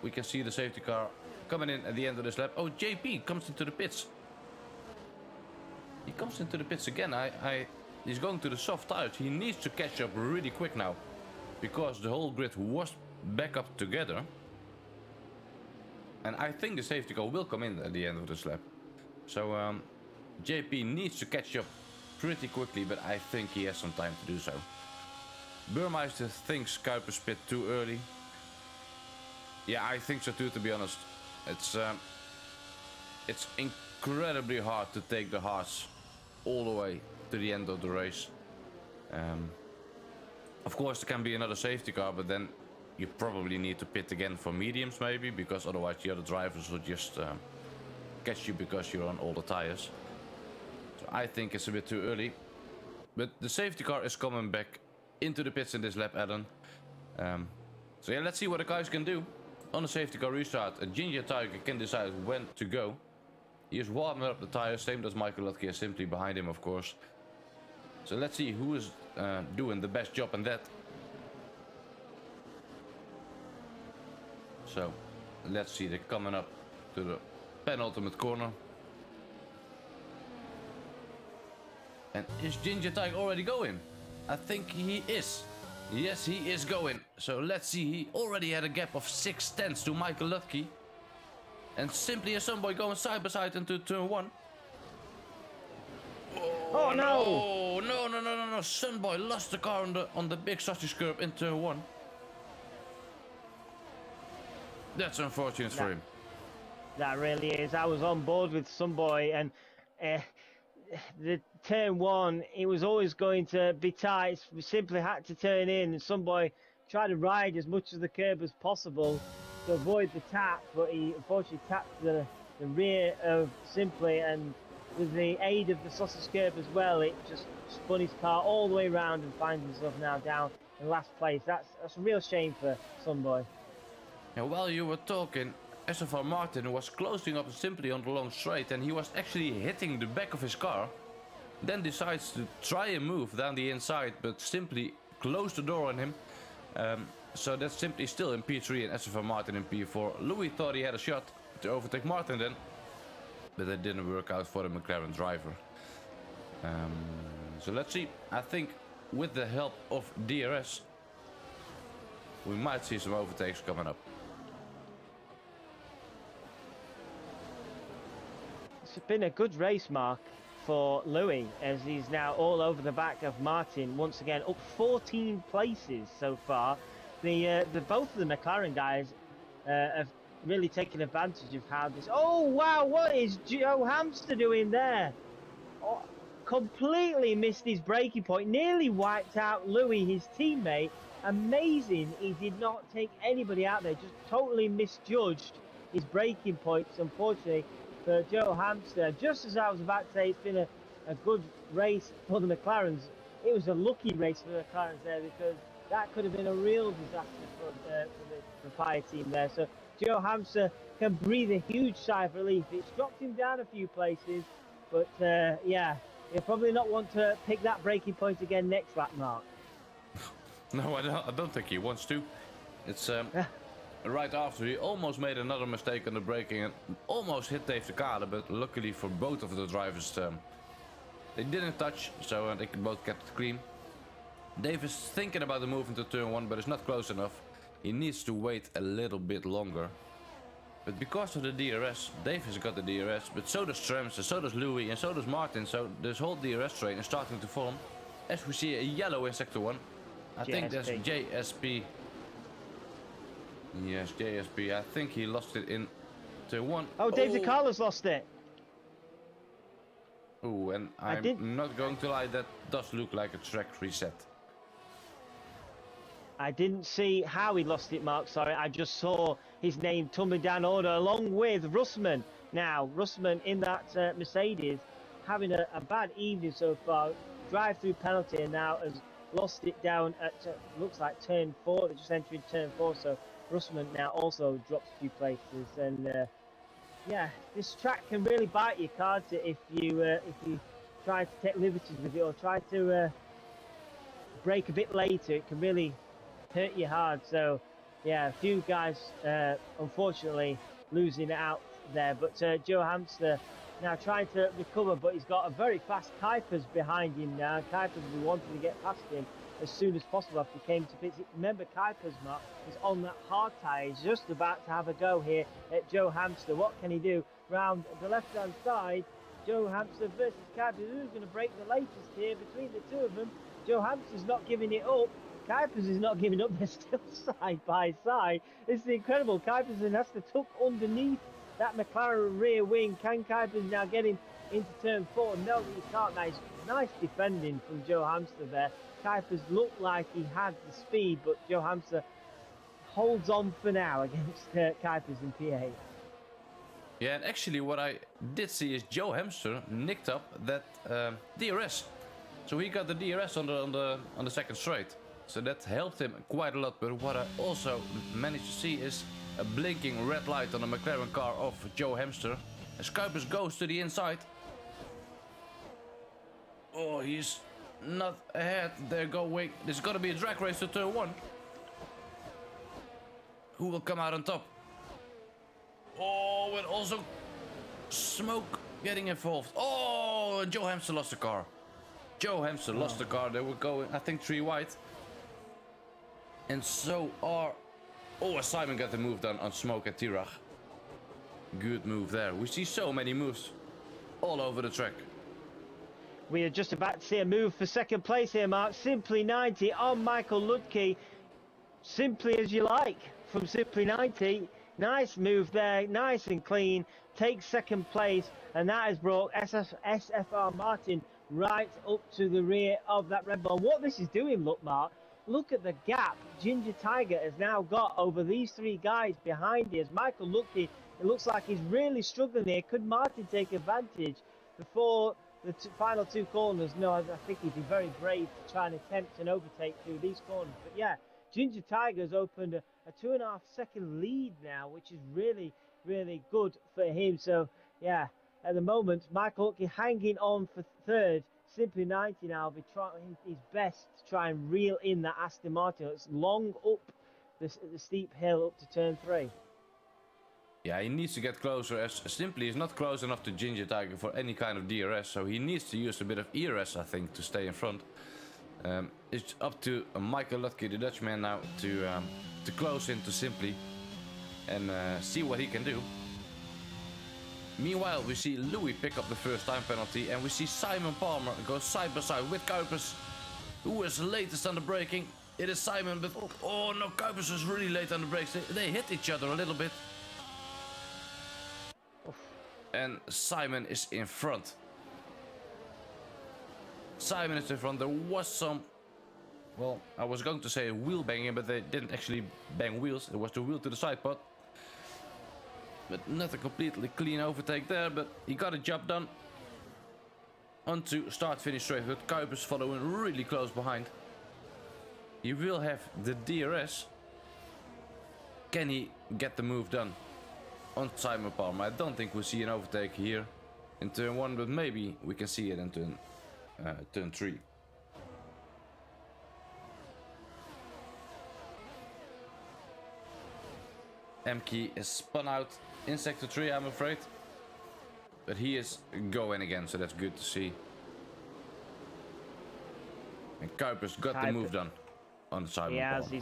we can see the safety car coming in at the end of this lap. Oh, JP comes into the pits. He comes into the pits again. He's going to the soft tires. He needs to catch up really quick now, because the whole grid was back up together. And I think the safety car will come in at the end of this lap. So JP needs to catch up pretty quickly, but I think he has some time to do so. Burmeister thinks Kuipers pit too early. Yeah, I think so too, to be honest. It's incredibly hard to take the hards all the way to the end of the race. Of course, there can be another safety car, but then you probably need to pit again for mediums, maybe, because otherwise the other drivers will just catch you because you're on all the tires. So I think it's a bit too early. But the safety car is coming back into the pits in this lap, Alan. So yeah, let's see what the guys can do. On the safety car restart, a Ginger Tiger can decide when to go. He is warming up the tires, same as Michael Lutke is simply behind him, of course. So let's see who is doing the best job in that. So let's see, they're coming up to the penultimate corner. And is Ginger Tiger already going? I think he is. Yes, he is going. So let's see, he already had a gap of 6/10 to Michael Lutke. And simply a Sunboy going side by side into turn 1. Oh no! No. Sunboy lost the car on the big sausage curb in turn 1. That's unfortunate for him. That really is. I was on board with Sunboy, and the turn 1, it was always going to be tight. We simply had to turn in, and Sunboy tried to ride as much of the curb as possible to avoid the tap, but he unfortunately tapped the rear of Simply, and with the aid of the sausage curb as well, it just spun his car all the way around and finds himself now down in last place. That's a real shame for Sunboy. And while you were talking, Aston Martin was closing up Simply on the long straight, and he was actually hitting the back of his car. Then decides to try a move down the inside, but Simply closed the door on him. So that's Simply still in P3 and Aston Martin in P4. Louis thought he had a shot to overtake Martin then, but it didn't work out for the McLaren driver. So let's see. I think with the help of DRS, we might see some overtakes coming up. It's been a good race, Mark, for Louis, as he's now all over the back of Martin once again, up 14 places so far. The both of the McLaren guys have really taken advantage of how this. Oh wow! What is Joe Hamster doing there? Oh, completely missed his braking point. Nearly wiped out Louis, his teammate. Amazing! He did not take anybody out there. Just totally misjudged his braking points. Unfortunately for Joe Hamster. Just as I was about to say, it's been a good race for the McLarens. It was a lucky race for the McLarens there, because that could have been a real disaster for the fire team there. So Joe Hamster can breathe a huge sigh of relief. It's dropped him down a few places, but yeah, he'll probably not want to pick that braking point again next lap, Mark. No, I don't think he wants to. It's right after he almost made another mistake on the braking and almost hit Dave Ricciardo, but luckily for both of the drivers, they didn't touch, so they both kept it clean. Dave is thinking about the move into turn 1, but it's not close enough. He needs to wait a little bit longer. But because of the DRS, Dave has got the DRS, but so does Trams, and so does Louis, and so does Martin. So this whole DRS train is starting to form. As we see a yellow in sector 1. I think that's JSP. Yes, JSP. I think he lost it in turn 1. Oh, Dave Ricciardo's lost it. Oh, and I'm not going to lie, that does look like a track reset. I didn't see how he lost it, Mark. Sorry, I just saw his name tumbling down order along with Russman. Now, Russman in that Mercedes having a bad evening so far. Drive-through penalty, and now has lost it down at looks like turn 4. They're just entering turn 4, so Russman now also drops a few places. And yeah, this track can really bite you, can't it, if you try to take liberties with it or try to brake a bit later. It can really hurt you hard. So yeah, a few guys unfortunately losing out there, but Joe Hamster now trying to recover, but he's got a very fast Kuipers behind him now. Kuipers will be wanting to get past him as soon as possible after he came to pits. Remember, Kuipers, Mark, is on that hard tyre. He's just about to have a go here at Joe Hamster. What can he do? Round the left-hand side, Joe Hamster versus Kuipers. Who's going to break the latest here between the two of them? Joe Hamster's not giving it up. Kuipers is not giving up. They're still side by side. This is incredible. Kuipers has to tuck underneath that McLaren rear wing. Can Kuipers now get him into turn 4? No, he can't. Now he's Nice defending from Joe Hamster there. Kuipers looked like he had the speed, but Joe Hamster holds on for now against Kuipers and PA. Yeah, and actually what I did see is Joe Hamster nicked up that DRS. So he got the DRS on the second straight. So that helped him quite a lot. But what I also managed to see is a blinking red light on the McLaren car of Joe Hamster. As Kuipers goes to the inside. Oh, he's not ahead. They're going. This is gonna be a drag race to turn 1. Who will come out on top? Oh, and also smoke getting involved. Oh, and Joe Hamster lost the car. Joe Hamster lost the car. They were going, I think, 3 wide. And so are... Oh, Simon got the move done on Smoke at Tirach. Good move there. We see so many moves all over the track. We are just about to see a move for second place here, Mark. Simply 90 on Michael Ludke. Simply as you like from Simply 90. Nice move there, nice and clean. Takes second place, and that has brought SFR Martin right up to the rear of that Red Bull. What this is doing, look, Mark, look at the gap Ginger Tiger has now got over these 3 guys behind us. Michael Ludke, it looks like he's really struggling here. Could Martin take advantage before the final 2 corners? No, I think he'd be very brave to try and attempt an overtake through these corners. But yeah, Ginger Tiger's opened a 2.5 second lead now, which is really, really good for him. So yeah, at the moment, Michael Ludke hanging on for third. Simply 90 now will be trying his best to try and reel in that Aston Martin. It's long up the steep hill up to turn 3. Yeah, he needs to get closer, as Simply is not close enough to Ginger Tiger for any kind of DRS, so he needs to use a bit of ERS, I think, to stay in front. It's up to Michael Ludke, the Dutchman, now to close into Simply and see what he can do. Meanwhile, we see Louis pick up the first time penalty, and we see Simon Palmer go side by side with Kuipers, who is latest on the braking. It is Simon, but oh no, Kuipers is really late on the brakes. They hit each other a little bit. And Simon is in front. Simon is in front. There was some, well, I was going to say wheel banging, but they didn't actually bang wheels. It was the wheel to the side pod. But not a completely clean overtake there, but he got a job done. On to start-finish straight with Kuipers following really close behind. He will have the DRS. Can he get the move done on Simon Palmer? I don't think we'll see an overtake here in turn 1, but maybe we can see it in turn 3. Emke is spun out in sector 3, I'm afraid. But he is going again, so that's good to see. And Kuipers got the move done on Simon Palmer.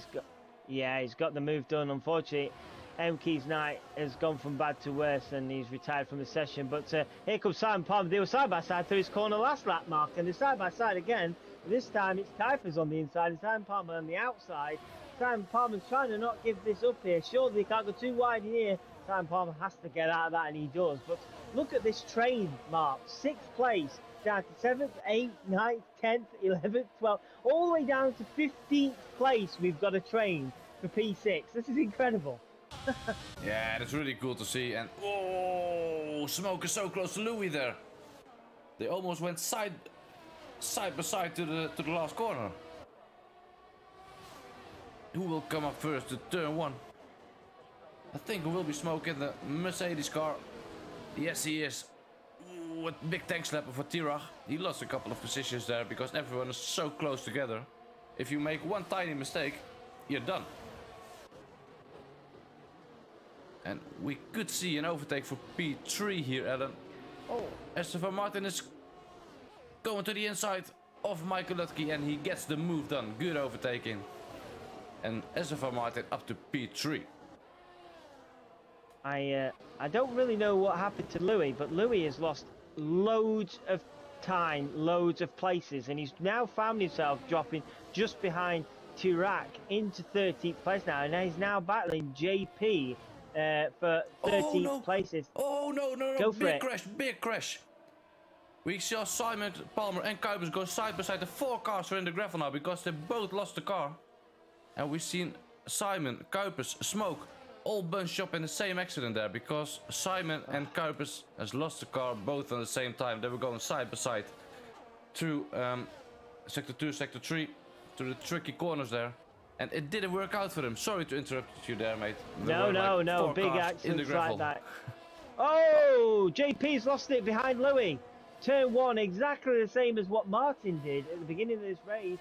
He's got the move done. Unfortunately, Emke's night has gone from bad to worse, and he's retired from the session. But here comes Simon Palmer. They were side by side through his corner last lap, Mark, and they're side by side again. This time it's Kuipers on the inside and Simon Palmer on the outside. Simon Palmer's trying to not give this up here. Surely he can't go too wide in here. Simon Palmer has to get out of that, and he does. But look at this train, Mark. 6th place, down to 7th, 8th, 9th, 10th, 11th, 12th. All the way down to 15th place, we've got a train for P6. This is incredible. Yeah, that's really cool to see. And oh, Smoke is so close to Louis there. They almost went side by side to the last corner. Who will come up first to turn 1? I think it will be Smoke in the Mercedes car. Yes, he is. Ooh, a big tank slapper for Tirach. He lost a couple of positions there because everyone is so close together. If you make one tiny mistake, you're done. And we could see an overtake for P3 here, Alan. Oh, Esteban Martin is going to the inside of Michael Ludke, and he gets the move done. Good overtaking. And Esteban Martin up to P3. I don't really know what happened to Louis, but Louis has lost loads of time, loads of places, and he's now found himself dropping just behind Tirach into 13th place now, and he's now battling JP for 13th places. Oh no, Go for big it. crash, big crash. We saw Simon Palmer and Kuipers go side by side. The 4 cars are in the gravel now because they both lost the car. And we've seen Simon, Kuipers, Smoke all bunched up in the same accident there because Simon and Kuipers has lost the car both at the same time. They were going side by side through sector 2, sector 3, through the tricky corners there. And it didn't work out for them. Sorry to interrupt you there, mate. No, big accidents like that. Oh, JP's lost it behind Louis. Turn 1, exactly the same as what Martin did at the beginning of this race.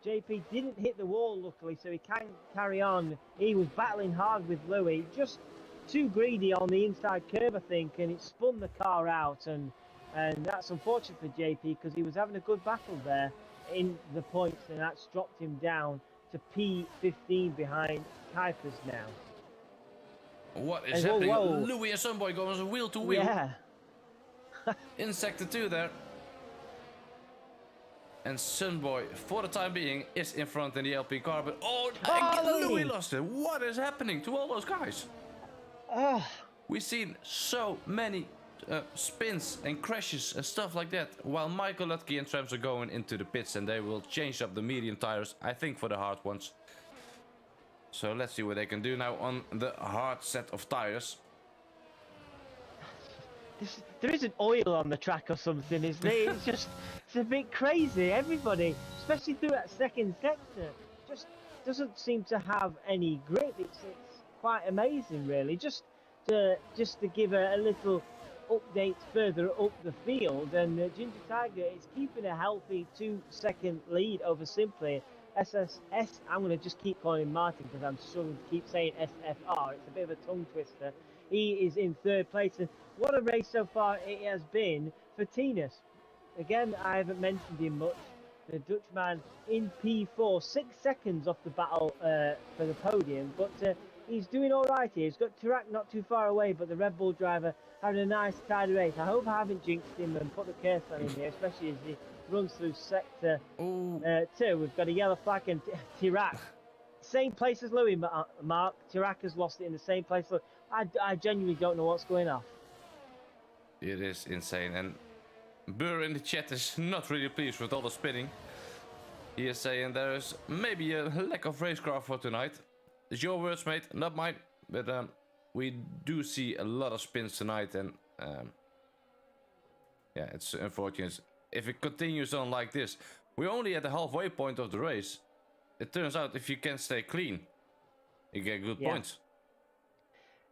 JP didn't hit the wall, luckily, so he can carry on. He was battling hard with Louis, just too greedy on the inside curve, I think, and it spun the car out. And that's unfortunate for JP because he was having a good battle there in the points, and that's dropped him down to P15 behind Kuipers now. What is happening? Whoa. Louis and Sunboy going wheel to wheel. Yeah. In sector 2 there. And Sunboy, for the time being, is in front in the LP car. But Louis lost it. What is happening to all those guys? We've seen so many spins and crashes and stuff like that. While Michael Lutke and Trams are going into the pits, and they will change up the medium tires, I think, for the hard ones. So let's see what they can do now on the hard set of tires. There isn't oil on the track or something, is there? It's a bit crazy. Everybody, especially through that second sector, just doesn't seem to have any grip. It's quite amazing, really. Just to give a little update further up the field, and Ginger Tiger is keeping a healthy 2-second lead over Simply. SSS, I'm going to just keep calling him Martin because I'm struggling to keep saying SFR. It's a bit of a tongue twister. He is in 3rd place, and what a race so far it has been for Tinas. Again, I haven't mentioned him much. The Dutchman in P4, 6 seconds off the battle for the podium, but he's doing all right here. He's got Tarak not too far away, but the Red Bull driver having a nice tidy race. I hope I haven't jinxed him and put the curse on him here, especially as he runs through sector 2. We've got a yellow flag and Tarak. Same place as Louis, Mark. Tarak has lost it in the same place. Look, I genuinely don't know what's going on. It is insane, and Burr in the chat is not really pleased with all the spinning. He is saying there is maybe a lack of racecraft for tonight. It's your words, mate, not mine. But we do see a lot of spins tonight, and yeah, it's unfortunate. If it continues on like this, we're only at the halfway point of the race. It turns out if you can stay clean, you get good points.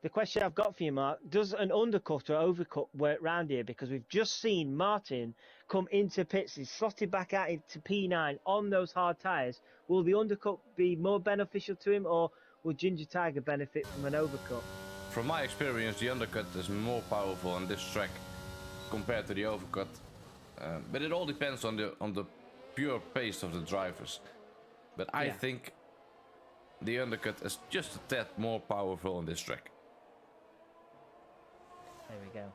The question I've got for you, Mark, does an undercut or overcut work round here? Because we've just seen Martin come into pits. He's slotted back out into P9 on those hard tyres. Will the undercut be more beneficial to him, or will Ginger Tiger benefit from an overcut? From my experience, the undercut is more powerful on this track compared to the overcut. But it all depends on the pure pace of the drivers. But I think the undercut is just a tad more powerful on this track. There we go.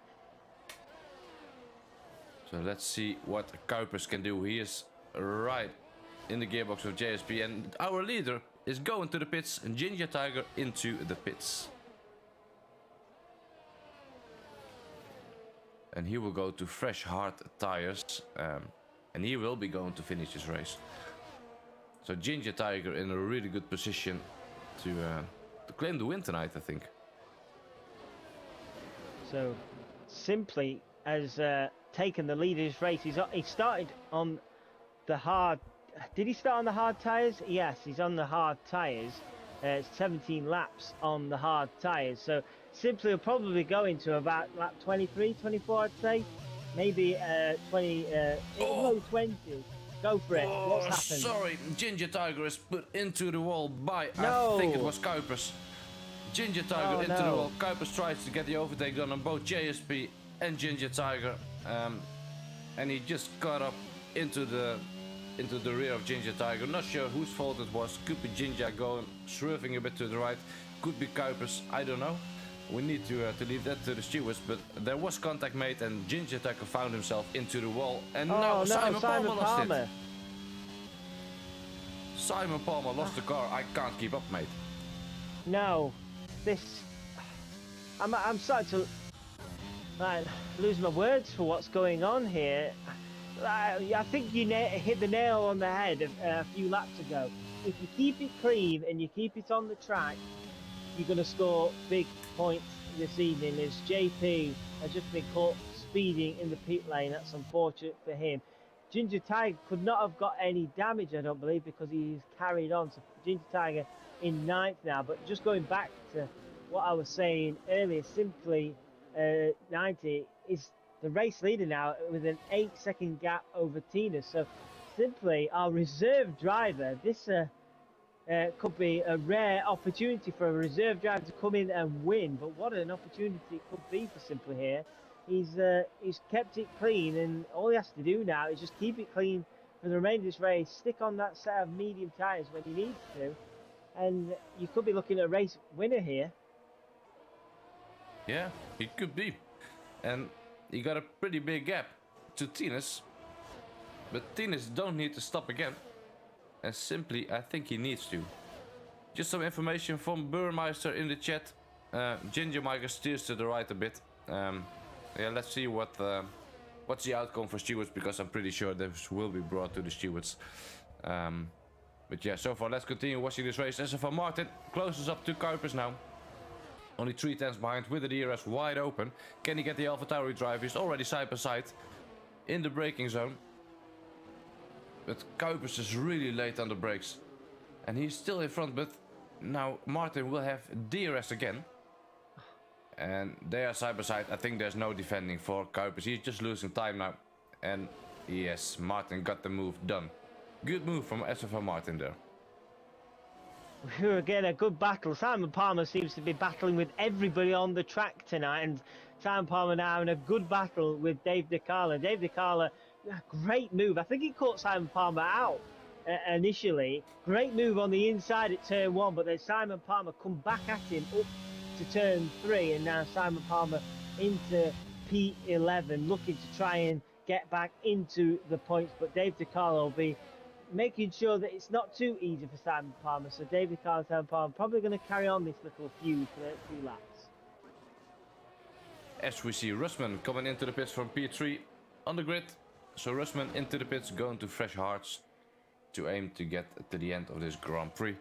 So let's see what Kuipers can do. He is right in the gearbox of JSP, and our leader is going to the pits, and Ginger Tiger into the pits. And he will go to fresh hard tires, and he will be going to finish this race. So Ginger Tiger in a really good position to claim the win tonight, I think. So Simply has taken the lead of this race. He started on the hard. Did he start on the hard tyres? Yes, he's on the hard tyres. 17 laps on the hard tyres. So Simply will probably go into about lap 23, 24, I'd say. Maybe 20, low 20s. Go for it. What's happened? Sorry, Ginger Tiger is put into the wall by, No. I think it was Kuipers. Ginger Tiger into the wall. Kuipers tries to get the overtake done on both JSP and Ginger Tiger. And he just got up into the rear of Ginger Tiger. Not sure whose fault it was. Could be Ginger going, swerving a bit to the right. Could be Kuipers. I don't know. We need to leave that to the stewards, but there was contact made, and Ginger Tiger found himself into the wall, and now Simon Palmer lost it. Simon Palmer lost the car. I can't keep up, mate. No, I'm starting to. Right, lose my words for what's going on here. I think you hit the nail on the head a few laps ago. If you keep it clean and you keep it on the track, you're going to score big points this evening. As JP has just been caught speeding in the pit lane, that's unfortunate for him. Ginger Tiger could not have got any damage, I don't believe, because he's carried on. So Ginger Tiger in ninth now. But just going back to what I was saying earlier, simply 90 is the race leader now with an 8-second gap over Tina. So simply our reserve driver, this could be a rare opportunity for a reserve driver to come in and win. But what an opportunity it could be for Simply here. He's kept it clean, and all he has to do now is just keep it clean for the remainder of this race. Stick on that set of medium tyres when he needs to, and you could be looking at a race winner here. Yeah, he could be. And he got a pretty big gap to Tines. But Tines don't need to stop again. And Simply, I think he needs to. Just some information from Burmeister in the chat. Ginger Michael steers to the right a bit. Yeah, let's see what's the outcome for stewards, because I'm pretty sure this will be brought to the stewards. But yeah, so far let's continue watching this race. SFR Martin closes up to Kuipers now. Only 3 tenths behind with the DRS wide open. Can he get the AlphaTauri driver? He's already side by side in the braking zone. But Kuipers is really late on the brakes. And he's still in front, but now Martin will have DRS again. And they are side by side. I think there's no defending for Kuipers. He's just losing time now. And yes, Martin got the move done. Good move from SFR Martin there. Again, a good battle. Simon Palmer seems to be battling with everybody on the track tonight, and Simon Palmer now in a good battle with Dave DeCarlo. Dave DeCarlo, great move. I think he caught Simon Palmer out initially. Great move on the inside at turn 1, but then Simon Palmer come back at him up to turn 3, and now Simon Palmer into P11, looking to try and get back into the points, but Dave DeCarlo will be making sure that it's not too easy for Simon Palmer. So David Carl and Simon Palmer probably going to carry on this little feud for a few laps. As we see Russman coming into the pits from P3 on the grid. So Russman into the pits, going to fresh hearts to aim to get to the end of this Grand Prix.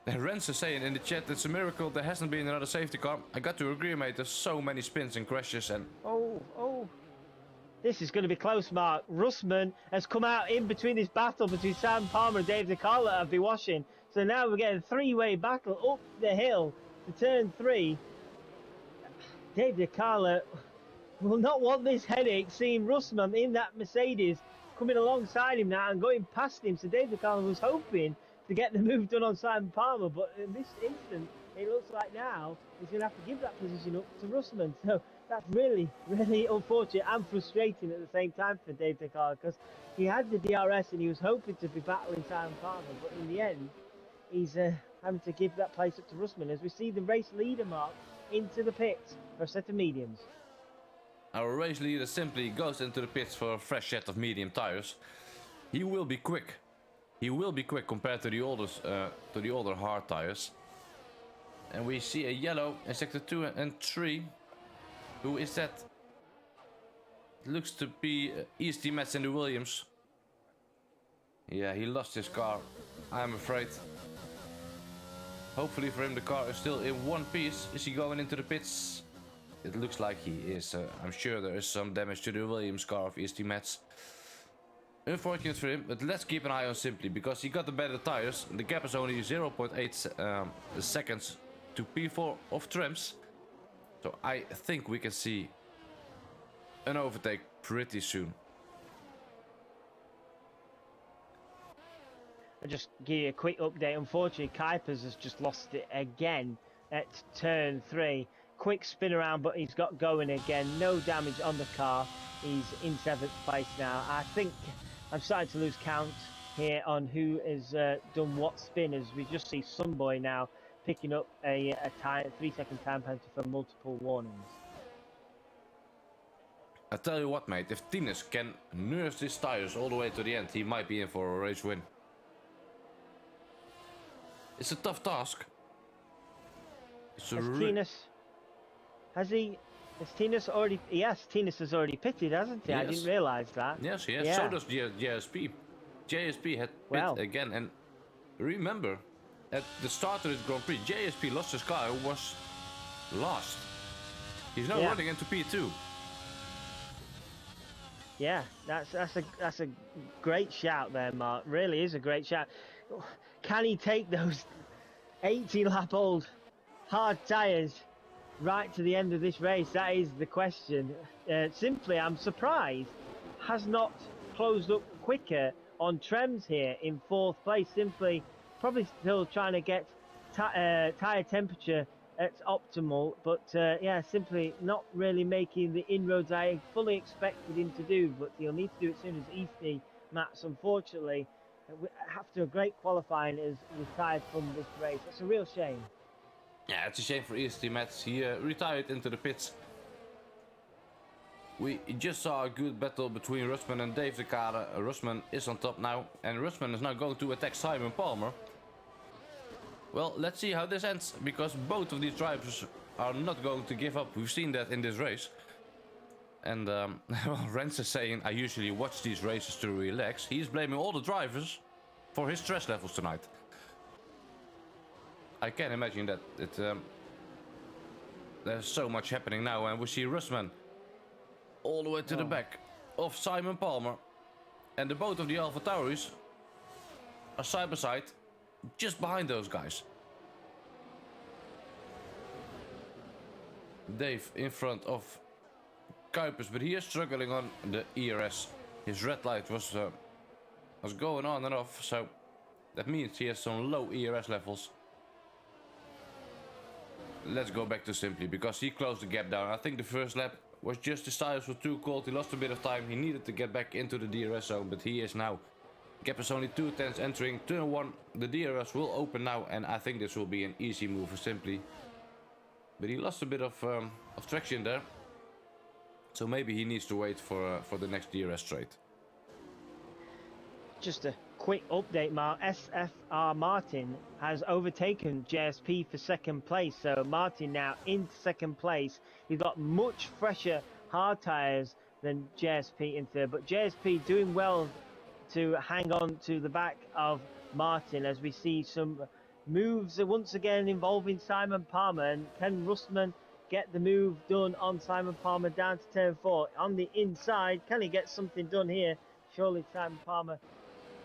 And Rens is saying in the chat, it's a miracle there hasn't been another safety car. I got to agree, mate. There's so many spins and crashes and... Oh. This is going to be close, Mark. Russman has come out in between this battle between Sam Palmer and Dave DeCarlo have been watching. So now we're getting a 3-way battle up the hill to turn 3. Dave DeCarlo will not want this headache seeing Russman in that Mercedes coming alongside him now and going past him. So Dave DeCarlo was hoping to get the move done on Simon Palmer, but in this instant, it looks like now he's going to have to give that position up to Russman. So that's really, really unfortunate and frustrating at the same time for Dave DeCarlo, because he had the DRS and he was hoping to be battling Simon Palmer, but in the end, he's having to give that place up to Russman as we see the race leader, Mark, into the pits for a set of mediums. Our race leader simply goes into the pits for a fresh set of medium tires. He will be quick. He will be quick compared to the older hard tires. And we see a yellow in sector 2 and 3. Who is that? It looks to be EST Mets in the Williams. Yeah, he lost his car, I'm afraid. Hopefully for him the car is still in one piece. Is he going into the pits? It looks like he is. I'm sure there is some damage to the Williams car of EST Mets. Unfortunate for him, but let's keep an eye on Simply, because he got the better tires. The gap is only 0.8 seconds to P4 of Trams. So I think we can see an overtake pretty soon. I'll just give you a quick update. Unfortunately, Kuipers has just lost it again at turn 3. Quick spin around, but he's got going again. No damage on the car. He's in 7th place now. I think I'm starting to lose count here on who has done what spin, as we just see Sunboy now picking up a 3-second time penalty for multiple warnings. I tell you what, mate, if Tines can nurse his tires all the way to the end, he might be in for a race win. It's a tough task. Has he Has Tinas already? Yes, Tinas has already pitted, hasn't he? Yes. I didn't realise that. Yes, he has. Yeah. So does JSP. JSP had pit Well. again, and remember, at the start of this Grand Prix, JSP lost his car, was lost. He's now running into P2. Yeah, that's a great shout there, Mark. Really is a great shout. Can he take those 80-lap-old hard tyres right to the end of this race? That is the question. Simply, I'm surprised has not closed up quicker on Trems here in 4th place. Simply, probably still trying to get tyre temperature at optimal, but yeah, simply not really making the inroads I fully expected him to do. But he'll need to do it as soon as Easty Mats, unfortunately, after a great qualifying, has retired from this race. That's a real shame. Yeah, it's a shame for Easty Mats. He retired into the pits. We just saw a good battle between Russman and Dave de Kade. Russman is on top now, and Russman is now going to attack Simon Palmer. Well, let's see how this ends, because both of these drivers are not going to give up. We've seen that in this race. And well, Rens is saying, I usually watch these races to relax. He's blaming all the drivers for his stress levels tonight. I can imagine that there's so much happening now, and we see Russman all the way to the back of Simon Palmer. And the both of the Alpha Tauris are side by side, just behind those guys. Dave in front of Kuipers, but he is struggling on the ERS. His red light was going on and off, so that means he has some low ERS levels. Let's go back to Simply, because he closed the gap down. I think the first lap was just his tires were too cold. He lost a bit of time. He needed to get back into the DRS zone, but he is now. Gap is only 2 tenths entering turn 1. The DRS will open now, and I think this will be an easy move for Simply. But he lost a bit of traction there, so maybe he needs to wait for the next DRS straight. Just a quick update, Mark. SFR Martin has overtaken JSP for 2nd place, so Martin now in 2nd place. He's got much fresher hard tyres than JSP in 3rd, but JSP doing well to hang on to the back of Martin, as we see some moves once again involving Simon Palmer. And can Russman get the move done on Simon Palmer down to turn 4 on the inside? Can he get something done here? Surely Simon Palmer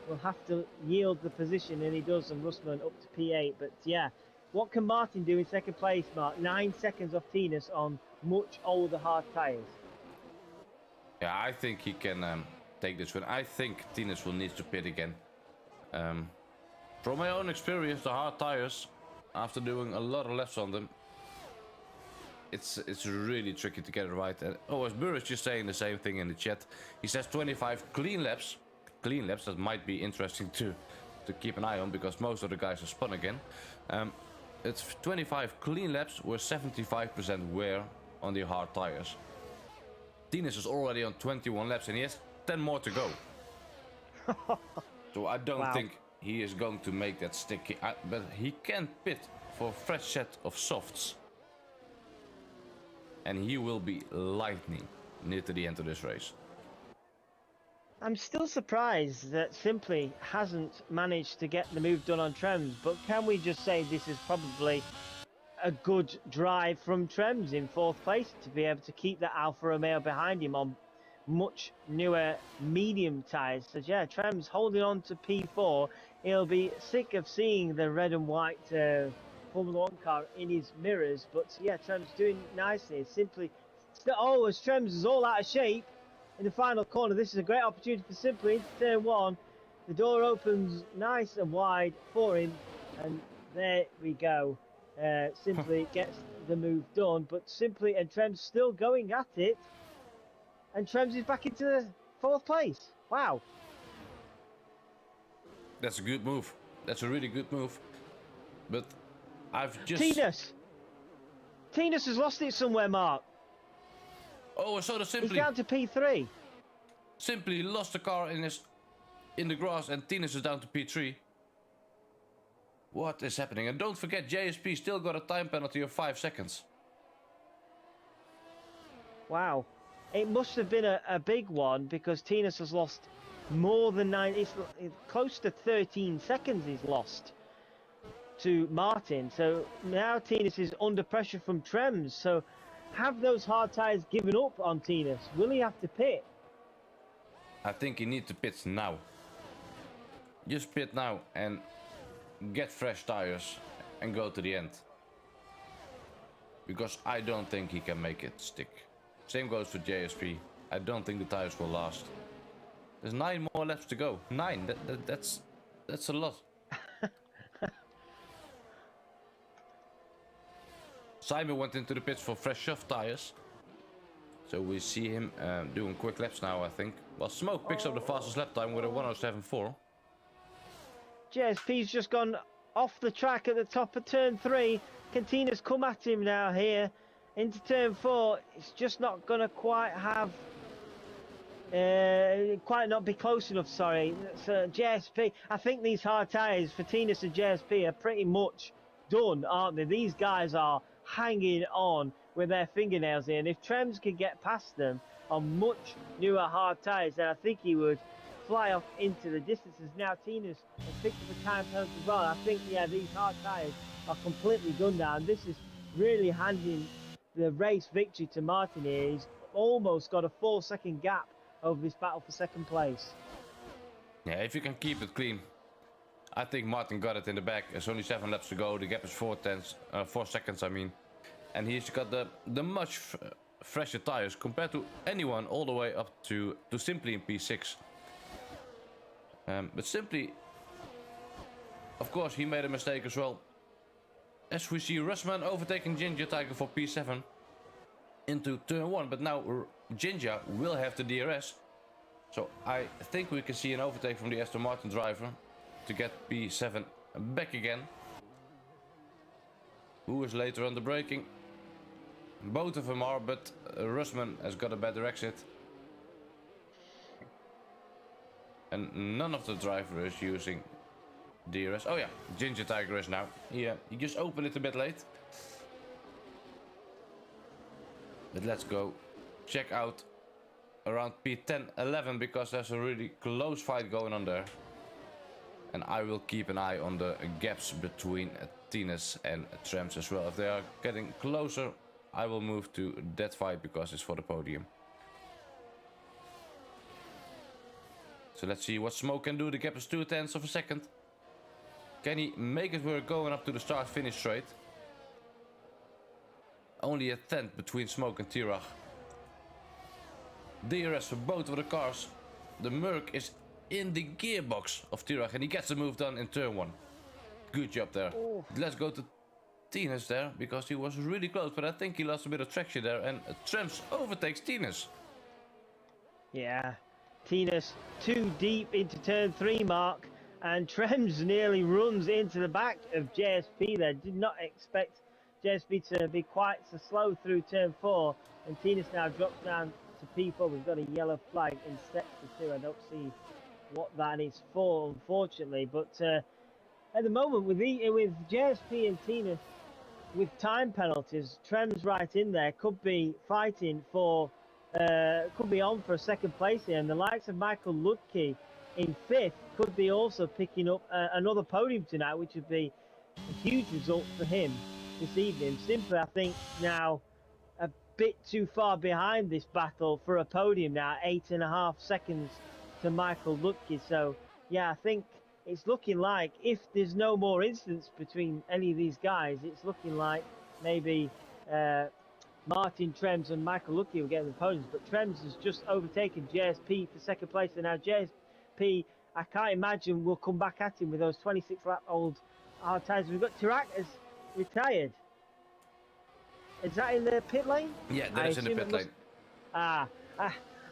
will have to yield the position, and he does, and Russman up to P8. But yeah, what can Martin do in 2nd place, Mark? 9 seconds off Tinas on much older hard tyres. Yeah, I think he can take this one. I think Tinas will need to pit again. From my own experience, the hard tires, after doing a lot of laps on them, it's really tricky to get it right. And as Burr is just saying the same thing in the chat. He says 25 clean laps. Clean laps, that might be interesting to keep an eye on, because most of the guys are spun again. It's 25 clean laps with 75% wear on the hard tires. Tinas is already on 21 laps, and he has 10 more to go. So I don't think he is going to make that stick, but he can pit for a fresh set of softs. And he will be lightning near to the end of this race. I'm still surprised that Simply hasn't managed to get the move done on Trems, but can we just say this is probably a good drive from Trems in 4th place to be able to keep that Alfa Romeo behind him on much newer medium tyres. So yeah, Trems holding on to P4. He'll be sick of seeing the red and white Formula 1 car in his mirrors, but yeah, Trems doing nicely. Simply, as Trems is all out of shape in the final corner. This is a great opportunity for Simply into turn 1. The door opens nice and wide for him, and there we go. Simply gets the move done, but Simply and Trems still going at it, and Trems is back into 4th place. Wow. That's a good move. That's a really good move. But I've just... Tinas has lost it somewhere, Mark. Oh, so the Simply... He's down to P3. Simply lost the car in the grass, and Tinas is down to P3. What is happening? And don't forget, JSP still got a time penalty of 5 seconds. Wow. It must have been a big one because Tinas has lost more than 9. It's close to 13 seconds he's lost to Martin. So now Tinas is under pressure from Trems. So have those hard tyres given up on Tinas? Will he have to pit? I think he needs to pit now. Just pit now and get fresh tires and go to the end. Because I don't think he can make it stick. Same goes for JSP. I don't think the tires will last. There's 9 more laps to go. 9. That's a lot. Simon went into the pits for fresh soft tires. So we see him doing quick laps now, I think. Well, Smoke picks up the fastest lap time with a 1:07.4. JSP's just gone off the track at the top of turn 3. Cantina's come at him now here into turn 4. It's just not going to quite have... quite not be close enough, sorry. So JSP, I think these hard tyres for Tinas and JSP are pretty much done, aren't they? These guys are hanging on with their fingernails in. If Trems could get past them on much newer hard tyres, then I think he would fly off into the distances. Now Tinas has picked up a time penalty as well. I think, yeah, these hard tyres are completely done now, and this is really handing the race victory to Martin here. He's almost got a 4-second gap over this battle for second place. Yeah, if you can keep it clean. I think Martin got it in the back. There's only 7 laps to go. The gap is 4 seconds, I mean. And he's got the much fresher tires compared to anyone all the way up to Simply in P6. But Simply, of course, he made a mistake as well. As we see Russman overtaking Ginger Tiger for P7 into turn 1. But now Ginger will have the DRS. So I think we can see an overtake from the Aston Martin driver to get P7 back again. Who is later on the braking? Both of them are, but Russman has got a better exit. And none of the driver is using DRS. Oh yeah, Ginger Tiger is now. Yeah, he just opened it a bit late. But let's go check out around P10, 11 because there's a really close fight going on there. And I will keep an eye on the gaps between Tinas and Trems as well. If they are getting closer, I will move to that fight because it's for the podium. So let's see what Smoke can do. The gap is 0.2 of a second. Can he make it work going up to the start-finish straight? Only a 10th between Smoke and Tirach. DRS for both of the cars. The Merc is in the gearbox of Tirach and he gets the move done in turn 1. Good job there. Oh. Let's go to Tinas there because he was really close, but I think he lost a bit of traction there and Trems overtakes Tinas. Yeah, Tinas too deep into turn 3 mark and Trems nearly runs into the back of JSP there. Did not expect JSP to be quite so slow through turn 4 and Tinas now drops down to P4. We've got a yellow flag in sector 2. I don't see what that is for, unfortunately, but at the moment with JSP and Tinas with time penalties, Trems right in there could be fighting for could be on for a second place here, and the likes of Michael Ludke in 5th could be also picking up another podium tonight, which would be a huge result for him this evening. Simply, I think now a bit too far behind this battle for a podium now, 8.5 seconds to Michael Ludke. So yeah, I think it's looking like if there's no more incidents between any of these guys, it's looking like maybe Martin Trems and Michael Ludke will get the podiums. But Trems has just overtaken JSP for second place, and now JSP, I can't imagine, will come back at him with those 26-lap-old hard tyres. We've got Tirach has retired. Is that in the pit lane? Yeah, that is in the pit lane.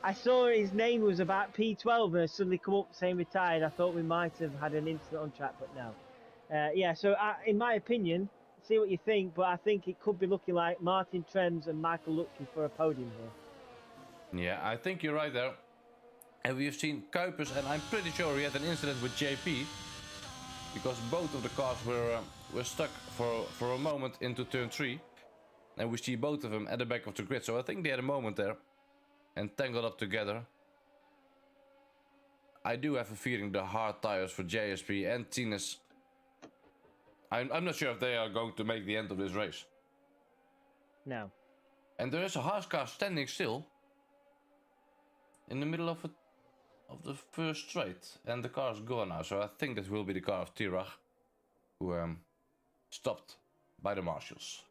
I saw his name was about P12 and it suddenly come up saying retired. I thought we might have had an incident on track, but no. Yeah, so in my opinion, see what you think, but I think it could be looking like Martin Trems and Michael Ludke for a podium here. Yeah, I think you're right there. And we've seen Kuipers, and I'm pretty sure he had an incident with JP, because both of the cars were stuck for a moment into turn 3. and we see both of them at the back of the grid. So I think they had a moment there and tangled up together. I do have a feeling the hard tires for JSP and Tines, I'm not sure if they are going to make the end of this race. No. And there is a Haas car standing still in the middle of the first straight, and the car is gone now. So I think that will be the car of Tirach, who stopped by the marshals.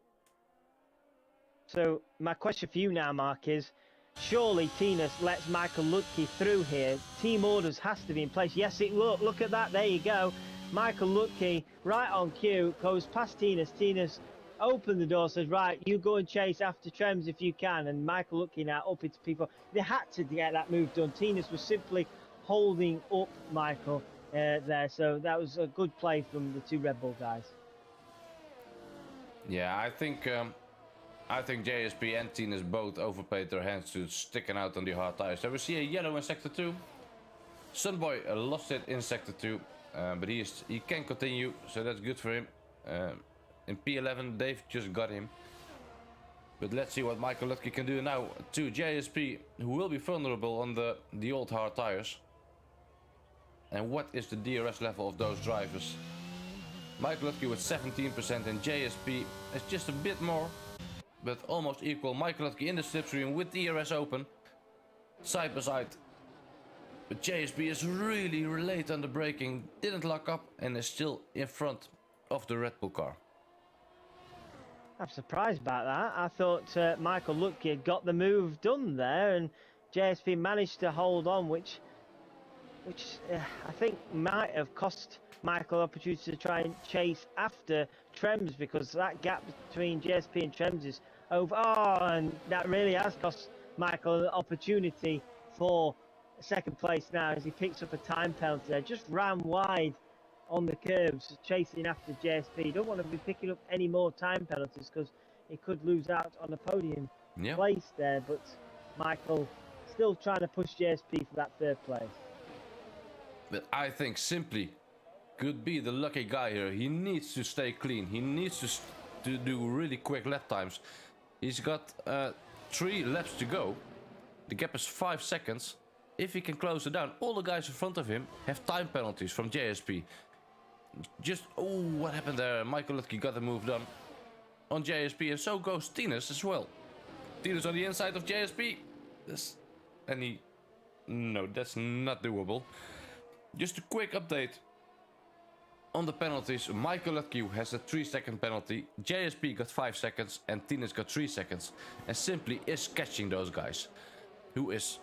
So my question for you now, Mark, is surely Tines lets Michael Lutke through here. Team orders has to be in place. Yes, it will. Look at that. There you go. Michael Lutke, right on cue, goes past Tines. Tines opened the door, says, right, you go and chase after Trems if you can. And Michael Lutke now up into people. They had to get that move done. Tines was simply holding up Michael there. So that was a good play from the two Red Bull guys. Yeah, I think JSP and Tines both overplayed their hands to sticking out on the hard tires. There we see a yellow in sector 2. Sunboy lost it in sector 2, but he can continue, so that's good for him. In P11, Dave just got him. But let's see what Michael Lutke can do now to JSP, who will be vulnerable on the old hard tires. And what is the DRS level of those drivers? Michael Lutke with 17% and JSP is just a bit more, but almost equal. Michael Lutke in the slipstream with DRS open, side by side. But JSP is really late on the braking, didn't lock up, and is still in front of the Red Bull car. I'm surprised about that. I thought Michael Lutke had got the move done there, and JSP managed to hold on, which I think might have cost Michael opportunity to try and chase after Trems, because that gap between JSP and Trems is over. Oh, and that really has cost Michael an opportunity for second place now, as he picks up a time penalty there. Just ran wide on the curbs, chasing after JSP. Don't want to be picking up any more time penalties because he could lose out on a podium place there. But Michael still trying to push JSP for that third place. But I think simply could be the lucky guy here. He needs to stay clean. He needs to do really quick lap times. He's got 3 laps to go. The gap is 5 seconds. If he can close it down, all the guys in front of him have time penalties from JSP. Just, oh, what happened there? Michael Lutke got the move done on JSP, and so goes Tines as well. Tines on the inside of JSP. No, that's not doable. Just a quick update on the penalties. Michael Lutke has a 3-second penalty. JSP got 5 seconds, and Tines got 3 seconds, and simply is catching those guys, who is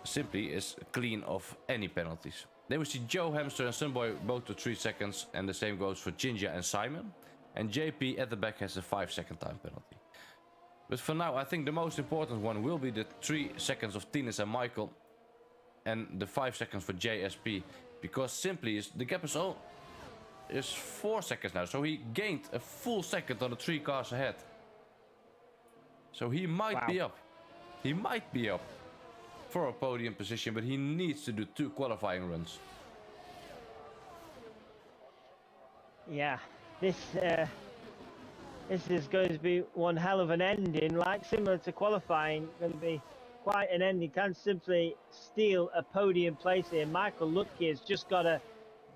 clean of any penalties. Then we see Joe Hamster and Sunboy both to 3 seconds, and the same goes for Jinja and Simon. And JP at the back has a 5-second time penalty. But for now, I think the most important one will be the 3 seconds of Tines and Michael, and the 5 seconds for JSP, because simply the gap is 4 seconds now, so he gained a full second on the 3 cars ahead. So he might be up. He might be up for a podium position, but he needs to do 2 qualifying runs. Yeah, this is going to be one hell of an ending, like similar to qualifying. Going to be quite an ending. Can simply steal a podium place here. Michael Lutke has just got to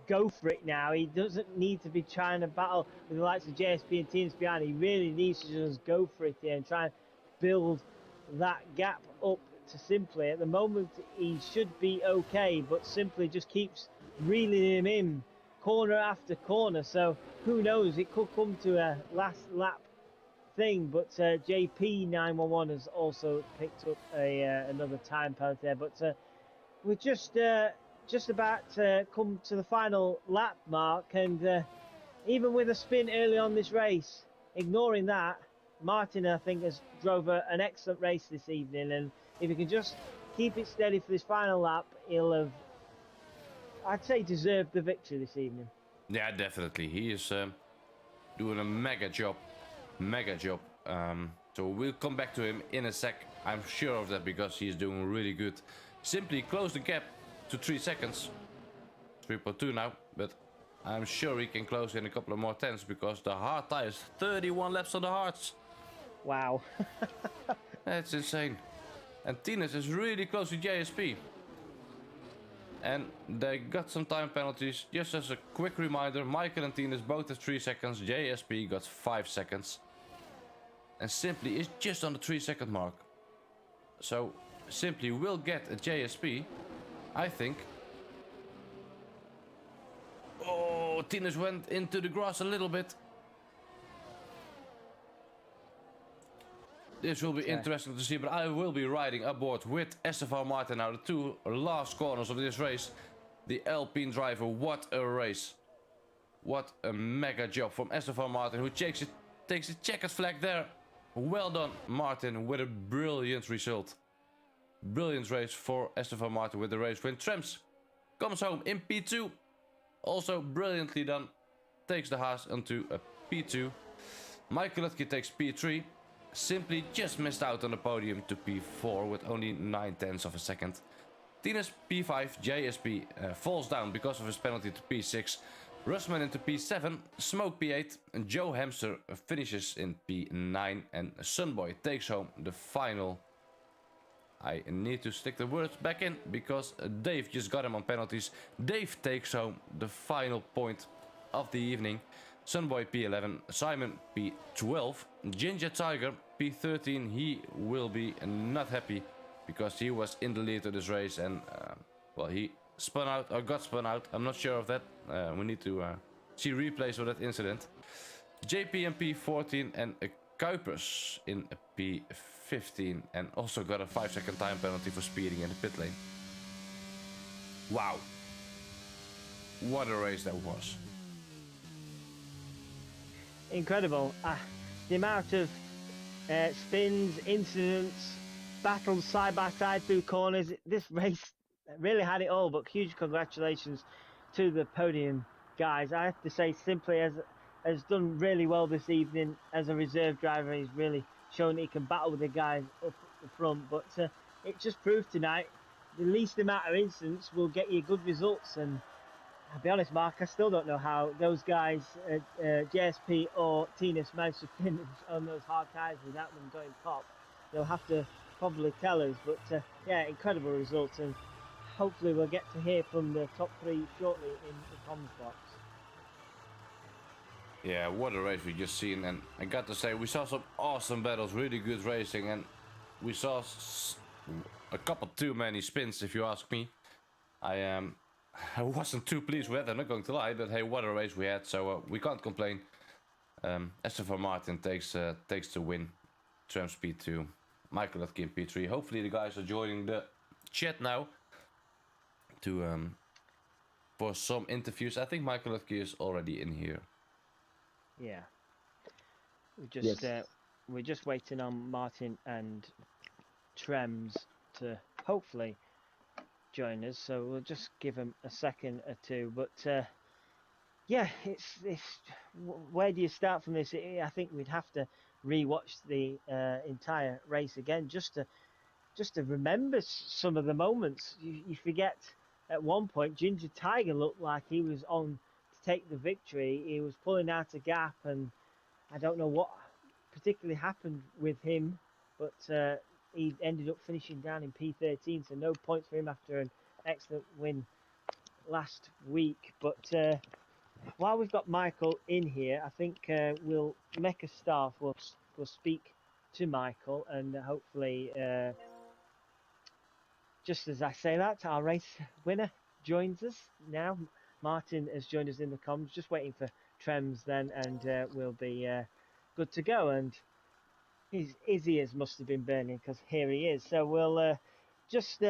go for it now. He doesn't need to be trying to battle with the likes of JSP and teams behind. He really needs to just go for it here and try and build that gap up to Simply. At the moment he should be okay, but Simply just keeps reeling him in corner after corner, so who knows, it could come to a last lap thing. But JP911 has also picked up another time penalty there. But we're just about to come to the final lap, Mark, and even with a spin early on this race, ignoring that, Martin, I think, has drove an excellent race this evening, and if he can just keep it steady for this final lap, he'll have, I'd say, deserved the victory this evening. Yeah, definitely. He is doing a mega job. So we'll come back to him in a sec. I'm sure of that, because he's doing really good. Simply close the gap to 3 seconds. 3.2 now, but I'm sure he can close in a couple of more tenths, because the hard tires, 31 laps on the hards. Wow. That's insane. And Tines is really close to JSP. And they got some time penalties. Just as a quick reminder, Michael and Tines both have 3 seconds. JSP got 5 seconds. And Simply is just on the 3-second mark. So Simply will get a JSP, I think. Oh, Tines went into the grass a little bit. This will be interesting to see, but I will be riding aboard with SFR Martin now, the 2 last corners of this race. The Alpine driver, what a race. What a mega job from SFR Martin, who takes the checkered flag there. Well done, Martin, with a brilliant result. Brilliant race for SFR Martin with the race win. Trems comes home in P2. Also brilliantly done. Takes the Haas onto a P2. Michael Lutke takes P3. Simply just missed out on the podium to P4 with only 9/10 of a second. Tines P5, JSP falls down because of his penalty to P6. Russman into P7, Smoke P8, and Joe Hamster finishes in P9, and Sunboy takes home the final. I need to stick the words back in because Dave just got him on penalties. Dave takes home the final point of the evening. Sunboy P11, Simon P12, Ginger Tiger P13. He will be not happy because he was in the lead of this race and well, he spun out or got spun out. I'm not sure of that. We need to see replays of that incident. JP in P14 and Kuipers in P15 and also got a 5-second time penalty for speeding in the pit lane. Wow. What a race that was. Incredible. The amount of spins, incidents, battles side by side through corners. This race really had it all, but huge congratulations to the podium guys. I have to say, Simply has done really well this evening as a reserve driver. He's really shown he can battle with the guys up the front, but it just proved tonight the least amount of incidents will get you good results. And I'll be honest, Mark, I still don't know how those guys, JSP or Tines, managed to finish on those hard tyres without them going pop. They'll have to probably tell us, but yeah, incredible results, and hopefully we'll get to hear from the top 3 shortly in the comms box. Yeah, what a race we just seen, and I got to say, we saw some awesome battles, really good racing, and we saw a couple too many spins, if you ask me. I wasn't too pleased with that, I'm not going to lie, but hey, what a race we had, so we can't complain. SFR Martin takes the win. Tram Speed 2, Michael Lutke in P3. Hopefully the guys are joining the chat now to for some interviews. I think Michael Lutke is already in here. Yeah. We're just waiting on Martin and Trems to hopefully join us, so we'll just give them a second or two. But yeah, it's where do you start from this? I think we'd have to re-watch the entire race again just to remember some of the moments. You forget at one point Ginger Tiger looked like he was on to take the victory. He was pulling out a gap, and I don't know what particularly happened with him, but he ended up finishing down in P13, so no points for him after an excellent win last week. But while we've got Michael in here, I think we'll make a start. We'll speak to Michael, and hopefully, just as I say that, our race winner joins us now. Martin has joined us in the comms, just waiting for Trems then, and we'll be good to go. And his ears must have been burning because here he is. So we'll just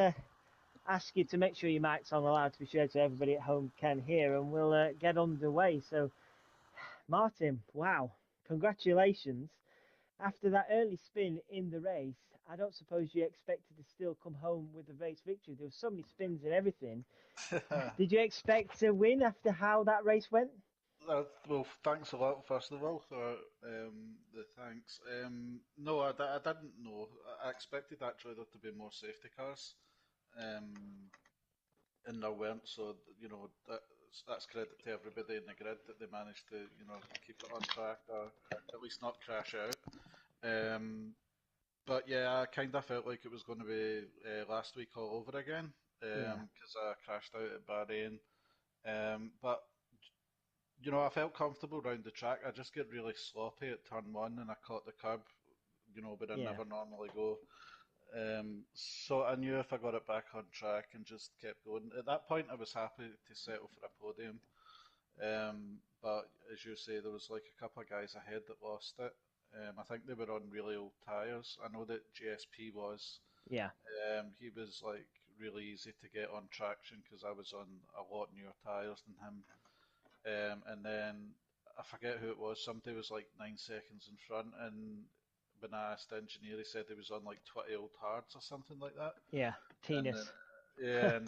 ask you to make sure your mic's on the loud to be sure so everybody at home can hear, and we'll get underway. So Martin, wow, congratulations. After that early spin in the race, I don't suppose you expected to still come home with the race victory. There were so many spins and everything. Did you expect to win after how that race went? Well, thanks a lot, first of all, for the thanks. No, I didn't know. I expected actually there to be more safety cars, and there weren't. So, that's credit to everybody in the grid that they managed to, keep it on track or at least not crash out. Um, but yeah, I kind of felt like it was going to be last week all over again Yeah, because I crashed out at Bahrain. But I felt comfortable around the track. I just get really sloppy at turn one, and I caught the curb, where I yeah, never normally go. So I knew if I got it back on track and just kept going. At that point, I was happy to settle for a podium. But as you say, there was like a couple of guys ahead that lost it. I think they were on really old tyres. I know that GSP was. yeah. He was like really easy to get on traction because I was on a lot newer tyres than him. And then I forget who it was. Somebody was like 9 seconds in front, and when I asked the engineer, he said he was on like 20 old hards or something like that. Yeah, And then Tennis. yeah,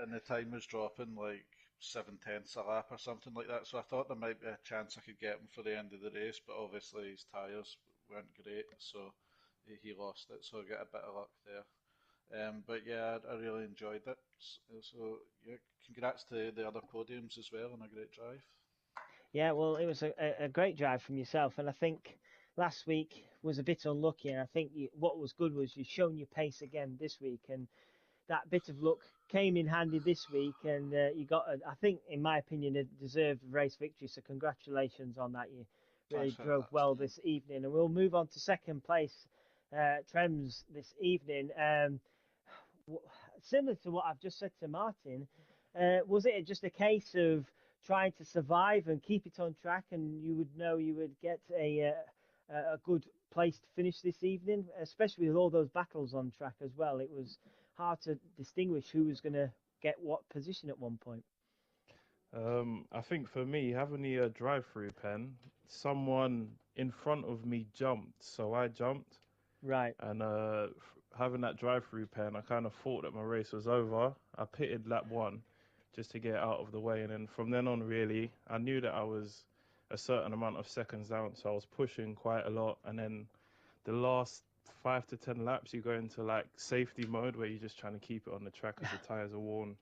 and the time was dropping like 7/10 a lap or something like that. So I thought there might be a chance I could get him for the end of the race, but obviously his tyres weren't great, so he lost it. So I got a bit of luck there. But yeah, I really enjoyed it. So yeah, congrats to the other podiums as well on a great drive. Yeah, well, it was a great drive from yourself, and I think last week was a bit unlucky. And I think what was good was you've shown your pace again this week, and that bit of luck came in handy this week, and you got, I think, in my opinion, a deserved race victory. So congratulations on that. You Thanks really very drove much, well Liam. this evening, and we'll move on to second place, Trems this evening. Similar to what I've just said to Martin, was it just a case of trying to survive and keep it on track, and you would know you would get a good place to finish this evening, especially with all those battles on track as well. It was hard to distinguish who was going to get what position at one point. I think for me, having the drive-through pen, someone in front of me jumped, so I jumped, Right. and having that drive-through pen, I kind of thought that my race was over. I pitted lap one just to get out of the way, and then from then on, really, I knew that I was a certain amount of seconds down, so I was pushing quite a lot, and then the last 5 to 10 laps, you go into like safety mode where you're just trying to keep it on the track as the tires are worn.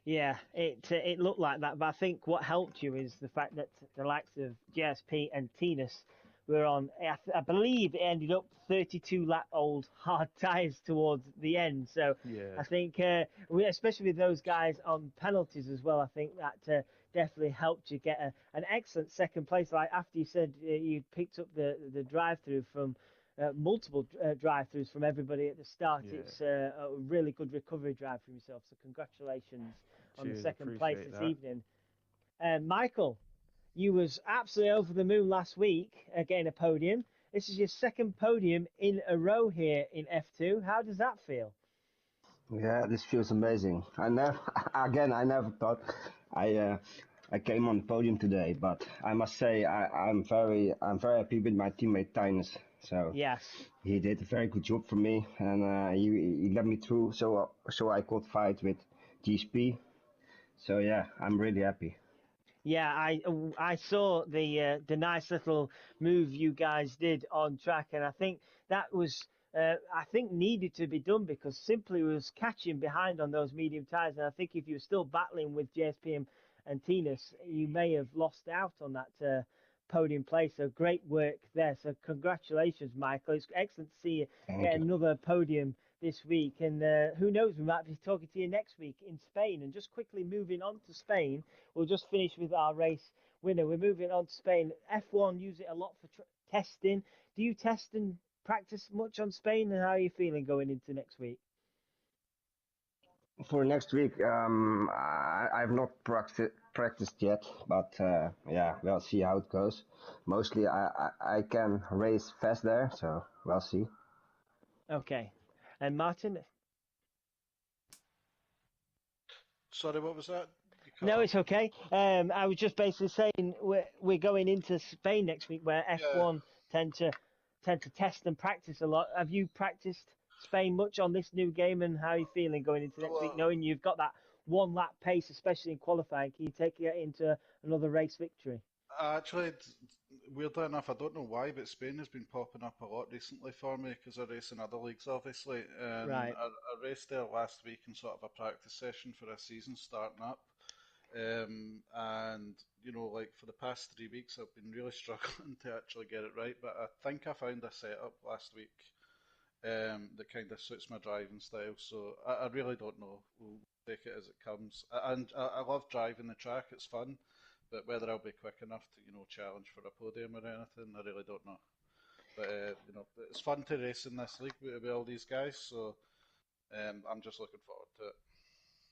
Yeah, it looked like that, but I think what helped you is the fact that the likes of GSP and Tinas were on. I believe it ended up 32 lap old hard tyres towards the end. So Yeah, I think especially with those guys on penalties as well, I think that definitely helped you get an excellent second place. Like after you said you picked up the drive through from. Multiple drive-throughs from everybody at the start. yeah. It's a really good recovery drive for yourself. So congratulations on the Cheers, second place appreciate this that. evening. Michael, you was absolutely over the moon last week, getting a podium. This is your second podium in a row here in F2. How does that feel? Yeah, this feels amazing. I never, again, I never thought I uh, I came on the podium today, but I must say I'm very happy with my teammate Tinus. So Yes. he did a very good job for me, and he led me through, so I could fight with GSP. So yeah, I'm really happy. Yeah, I saw the nice little move you guys did on track, and I think that was I think needed to be done because simply was catching behind on those medium tires, and I think if you were still battling with JSP and Tinas, you may have lost out on that podium place. So great work there. So congratulations, Michael. It's excellent to see you Thank get you. another podium this week, and who knows, we might be talking to you next week in Spain. And just quickly moving on to Spain. We'll just finish with our race winner. We're moving on to Spain. F1 use it a lot for testing. Do you test and practice much on Spain? And how are you feeling going into next week? For next week, I've not practiced yet, but yeah, we'll see how it goes. Mostly, I can race fast there, so we'll see. Okay. And Martin? Sorry, what was that? You cut No, off. it's okay. I was just basically saying we're going into Spain next week, where Yeah. F1 tend to test and practice a lot. Have you practiced Spain much on this new game, and how are you feeling going into next week, Well, knowing you've got that one lap pace, especially in qualifying? Can you take it into another race victory? actually, weirdly enough, I don't know why, but Spain has been popping up a lot recently for me because I race in other leagues, obviously. And Right. I raced there last week in sort of a practice session for a season starting up. And like for the past 3 weeks, I've been really struggling to actually get it right. But I think I found a setup last week that kind of suits my driving style. So I really don't know. We'll take it as it comes. And I love driving the track. It's fun. But whether I'll be quick enough to, challenge for a podium or anything, I really don't know. But it's fun to race in this league with all these guys. So I'm just looking forward to it.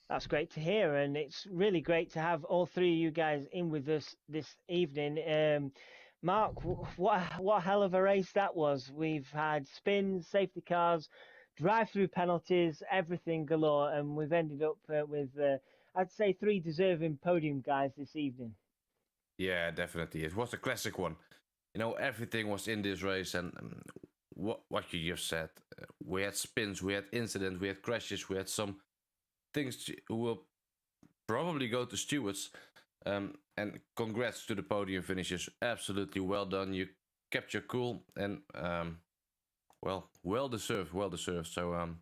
That's great to hear, and it's really great to have all three of you guys in with us this evening. Mark, what a hell of a race that was. We've had spins, safety cars, drive-through penalties, everything galore, and we've ended up with, I'd say, 3 deserving podium guys this evening. Yeah, definitely. It was a classic one. Everything was in this race, and what you just said. We had spins, we had incidents, we had crashes, we had some things who will probably go to stewards. And congrats to the podium finishers. Absolutely well done. You kept your cool, and well deserved. So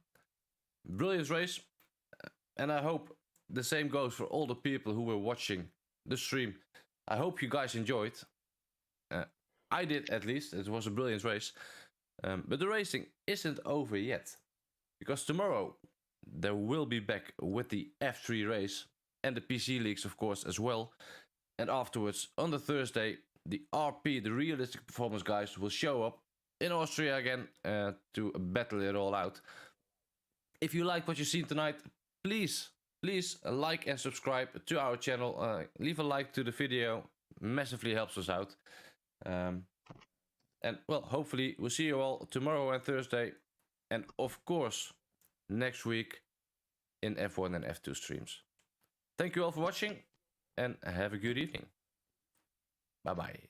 brilliant race, and I hope the same goes for all the people who were watching the stream. I hope you guys enjoyed. I did, at least. It was a brilliant race. But the racing isn't over yet, because tomorrow there will be back with the F3 race and the PC leagues, of course, as well. And afterwards, on the Thursday, the RP, the Realistic Performance guys, will show up in Austria again to battle it all out. If you like what you've seen tonight, please like and subscribe to our channel. Leave a like to the video. Massively helps us out. And well, hopefully we'll see you all tomorrow and Thursday. And of course, next week in F1 and F2 streams. Thank you all for watching, and have a good evening. Bye bye.